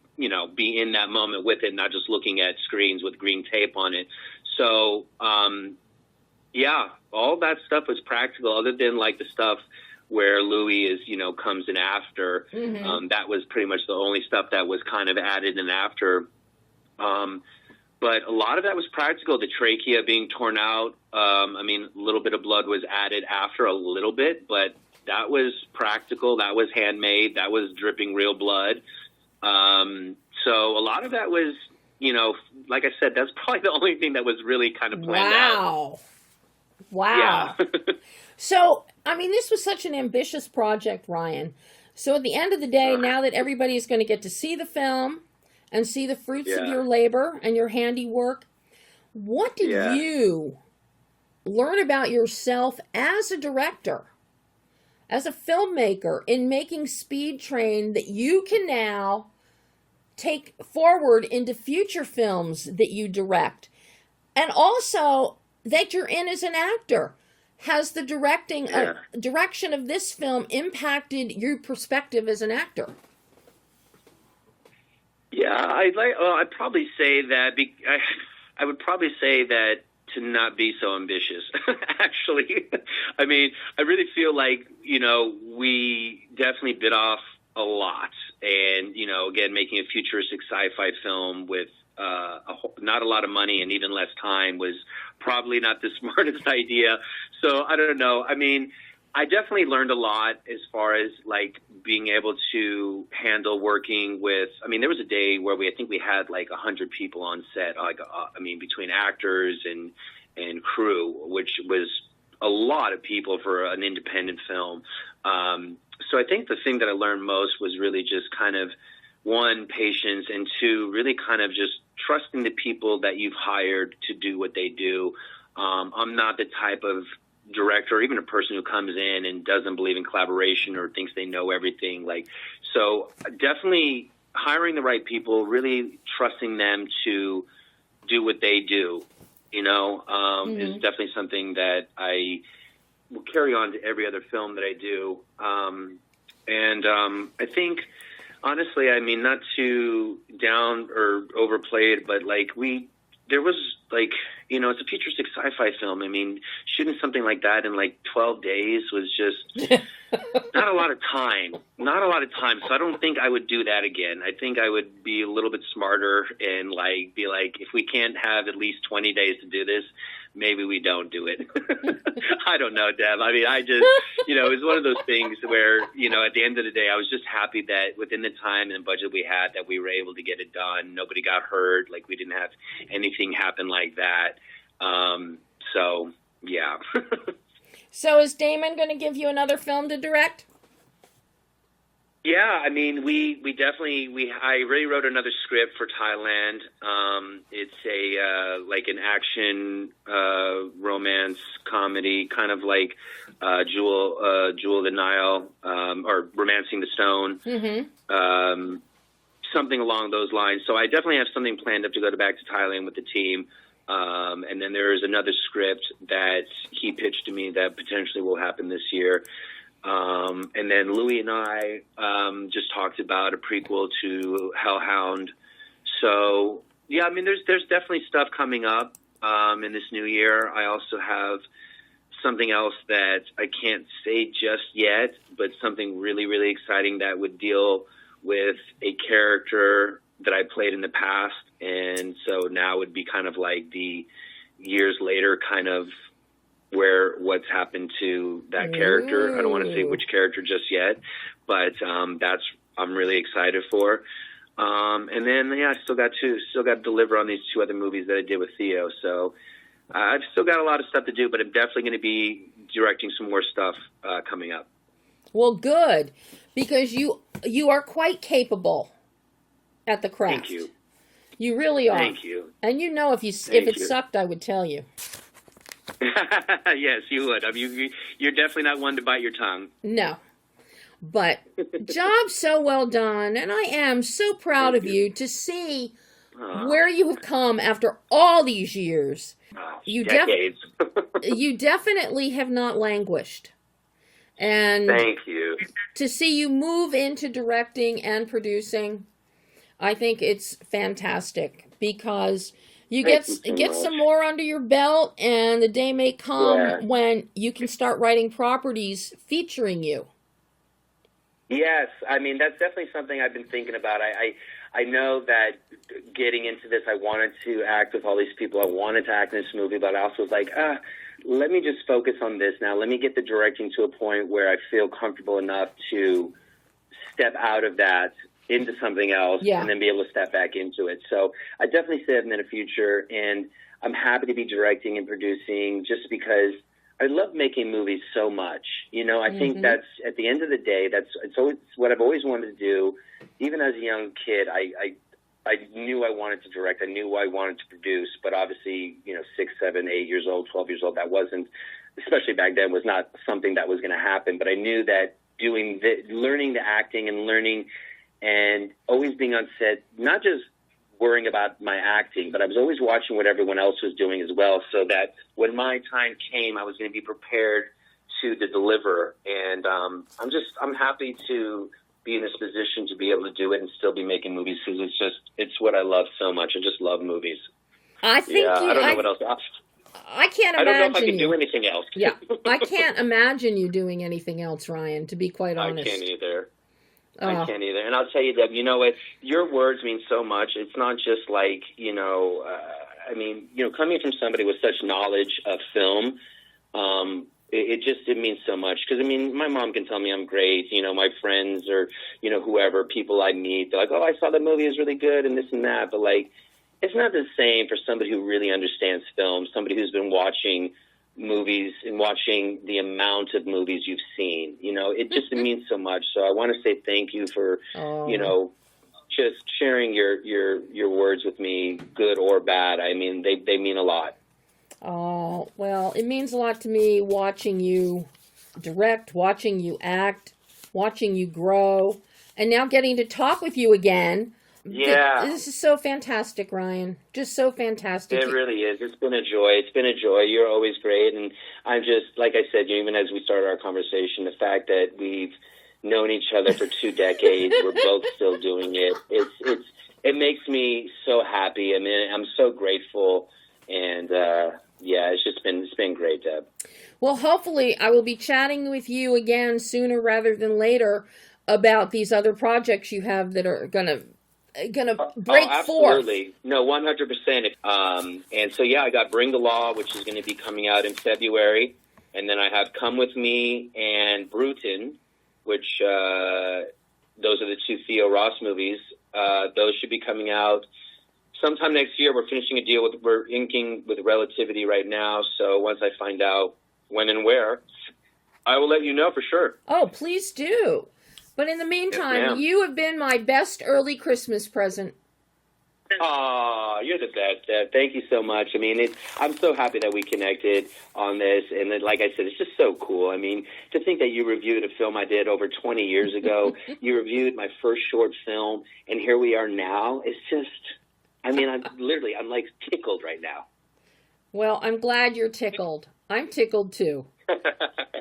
be in that moment with it, not just looking at screens with green tape on it. So, all that stuff was practical, other than, like, the stuff where Louis is, comes in after. That was pretty much the only stuff that was kind of added in after. But a lot of that was practical. The trachea being torn out. A little bit of blood was added after a little bit, but that was practical. That was handmade. That was dripping real blood. So a lot of that was, like I said, that's probably the only thing that was really kind of planned out. Wow. Yeah. So, this was such an ambitious project, Ryan. So at the end of the day, now that everybody is going to get to see the film and see the fruits of your labor and your handiwork, what did you learn about yourself as a director, as a filmmaker, in making Speed Train that you can now take forward into future films that you direct, and also that you're in as an actor? Has the direction of this film impacted your perspective as an actor? Yeah, I'd probably say that. I would probably say that to not be so ambitious. Actually, I really feel like we definitely bit off a lot, and again, making a futuristic sci-fi film with not a lot of money and even less time was probably not the smartest idea. So I don't know. I definitely learned a lot as far as like being able to handle working with. There was a day where I think we had like 100 people on set. Between actors and crew, which was a lot of people for an independent film. So I think the thing that I learned most was really just kind of, one, patience, and two, really kind of just trusting the people that you've hired to do what they do. I'm not the type of director or even a person who comes in and doesn't believe in collaboration or thinks they know everything. So definitely hiring the right people, really trusting them to do what they do, is definitely something that I will carry on to every other film that I do. I think, honestly, not to down or overplay it, but there was it's a futuristic sci-fi film. Shooting something like that in 12 days was just not a lot of time. So I don't think I would do that again. I think I would be a little bit smarter and be like, if we can't have at least 20 days to do this, maybe we don't do it. I don't know, Deb. I just, it was one of those things where, at the end of the day, I was just happy that within the time and budget we had, that we were able to get it done. Nobody got hurt. We didn't have anything happen like that. So, yeah. So is Damon going to give you another film to direct? Yeah, I already wrote another script for Thailand. It's an action, romance comedy, kind of like, Jewel the Nile, or Romancing the Stone. Something along those lines. So I definitely have something planned up to go back to Thailand with the team. And then there is another script that he pitched to me that potentially will happen this year. And then Louis and I just talked about a prequel to Hellhound. So, yeah, there's definitely stuff coming up in this new year. I also have something else that I can't say just yet, but something really, really exciting that would deal with a character that I played in the past. And so now would be kind of like the years later kind of what's happened to that character. I don't want to say which character just yet, but I'm really excited for. And then I still got to deliver on these two other movies that I did with Theo. So I've still got a lot of stuff to do, but I'm definitely going to be directing some more stuff coming up. Well, good, because you are quite capable at the craft. Thank you. You really are. Thank you. And if it sucked, I would tell you. Yes, you would. You're definitely not one to bite your tongue. No. But job so well done, and I am so proud of you to see where you have come after all these years. Decades. You definitely have not languished. And thank you. To see you move into directing and producing, I think it's fantastic, because You Thank you so get much. some more under your belt, and the day may come Yeah. when you can start writing properties featuring you. Yes, I mean that's definitely something I've been thinking about. I know that getting into this, I wanted to act with all these people. I wanted to act in this movie, but I also was like, let me just focus on this now. Let me get the directing to a point where I feel comfortable enough to step out of that into something else, and then be able to step back into it. So I definitely see that in the future, and I'm happy to be directing and producing just because I love making movies so much. You know, I think that's, at the end of the day, it's always what I've always wanted to do. Even as a young kid, I knew I wanted to direct. I knew I wanted to produce, but obviously, 6, 7, 8 years old, 12 years old, that wasn't, especially back then, was not something that was going to happen. But I knew that learning the acting and learning and always being on set, not just worrying about my acting, but I was always watching what everyone else was doing as well, so that when my time came, I was going to be prepared to deliver. And I'm happy to be in this position to be able to do it and still be making movies, because it's what I love so much. I just love movies. I think I don't know what else. I can't imagine. I don't know if I can do anything else. Yeah, I can't imagine you doing anything else, Ryan, to be quite honest. I can't either. I can't either. And I'll tell you, Deb, you know what? Your words mean so much. It's not just like, coming from somebody with such knowledge of film, it means so much. Because, my mom can tell me I'm great. My friends or, whoever, people I meet, they're like, oh, I saw the movie, is really good and this and that. But, it's not the same for somebody who really understands film, somebody who's been watching movies and watching the amount of movies you've seen. It means so much. So I want to say thank you for, just sharing your words with me, good or bad. They mean a lot. Oh, well, it means a lot to me watching you direct, watching you act, watching you grow, and now getting to talk with you again. Yeah. This is so fantastic, Ryan. Just so fantastic. It really is. It's been a joy. You're always great. And I'm just, like I said, even as we started our conversation, the fact that we've known each other for 2 decades, we're both still doing it. It makes me so happy. I'm so grateful. And, it's been great, Deb. Well, hopefully I will be chatting with you again sooner rather than later about these other projects you have that are going to break forth. Absolutely. No, 100%. And so, I got Bring the Law, which is going to be coming out in February. And then I have Come With Me and Bruton, which those are the 2 Theo Ross movies. Those should be coming out sometime next year. We're inking with Relativity right now. So once I find out when and where, I will let you know for sure. Oh, please do. But in the meantime, you have been my best early Christmas present. Oh, you're the best, Deb. Thank you so much. I'm so happy that we connected on this. And then, like I said, it's just so cool. To think that you reviewed a film I did over 20 years ago. You reviewed my first short film, and here we are now. It's just, I'm like tickled right now. Well, I'm glad you're tickled. I'm tickled too.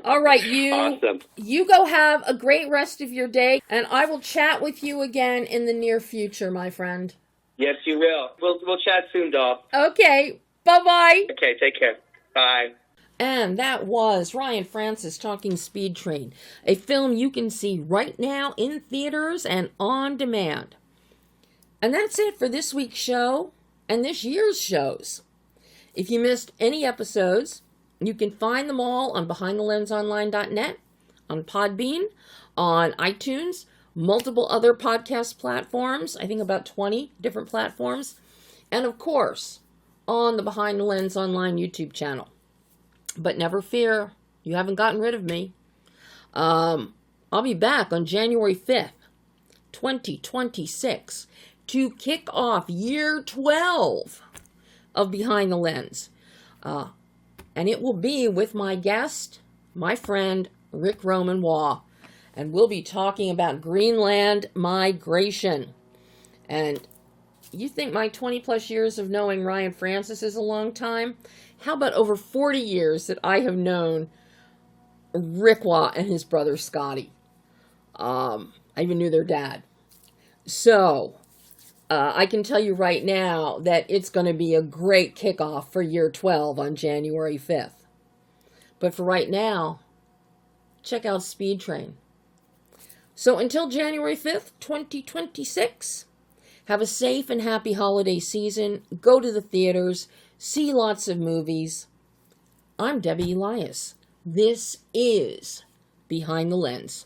All right, Awesome. You go have a great rest of your day, and I will chat with you again in the near future, my friend. Yes, you will. We'll chat soon, doll. Okay, bye-bye. Okay, take care. Bye. And that was Ryan Francis talking Speed Train, a film you can see right now in theaters and on demand. And that's it for this week's show and this year's shows. If you missed any episodes, you can find them all on BehindTheLensOnline.net, on Podbean, on iTunes, multiple other podcast platforms, I think about 20 different platforms, and of course, on the Behind the Lens Online YouTube channel. But never fear, you haven't gotten rid of me. I'll be back on January 5th, 2026, to kick off year 12 of Behind the Lens. And it will be with my guest, my friend, Rick Roman-Waugh. And we'll be talking about Greenland migration. And you think my 20 plus years of knowing Ryan Francis is a long time? How about over 40 years that I have known Rick Waugh and his brother Scotty? I even knew their dad. So, I can tell you right now that it's going to be a great kickoff for year 12 on January 5th. But for right now, check out Speed Train. So until January 5th, 2026, have a safe and happy holiday season. Go to the theaters. See lots of movies. I'm Debbie Elias. This is Behind the Lens.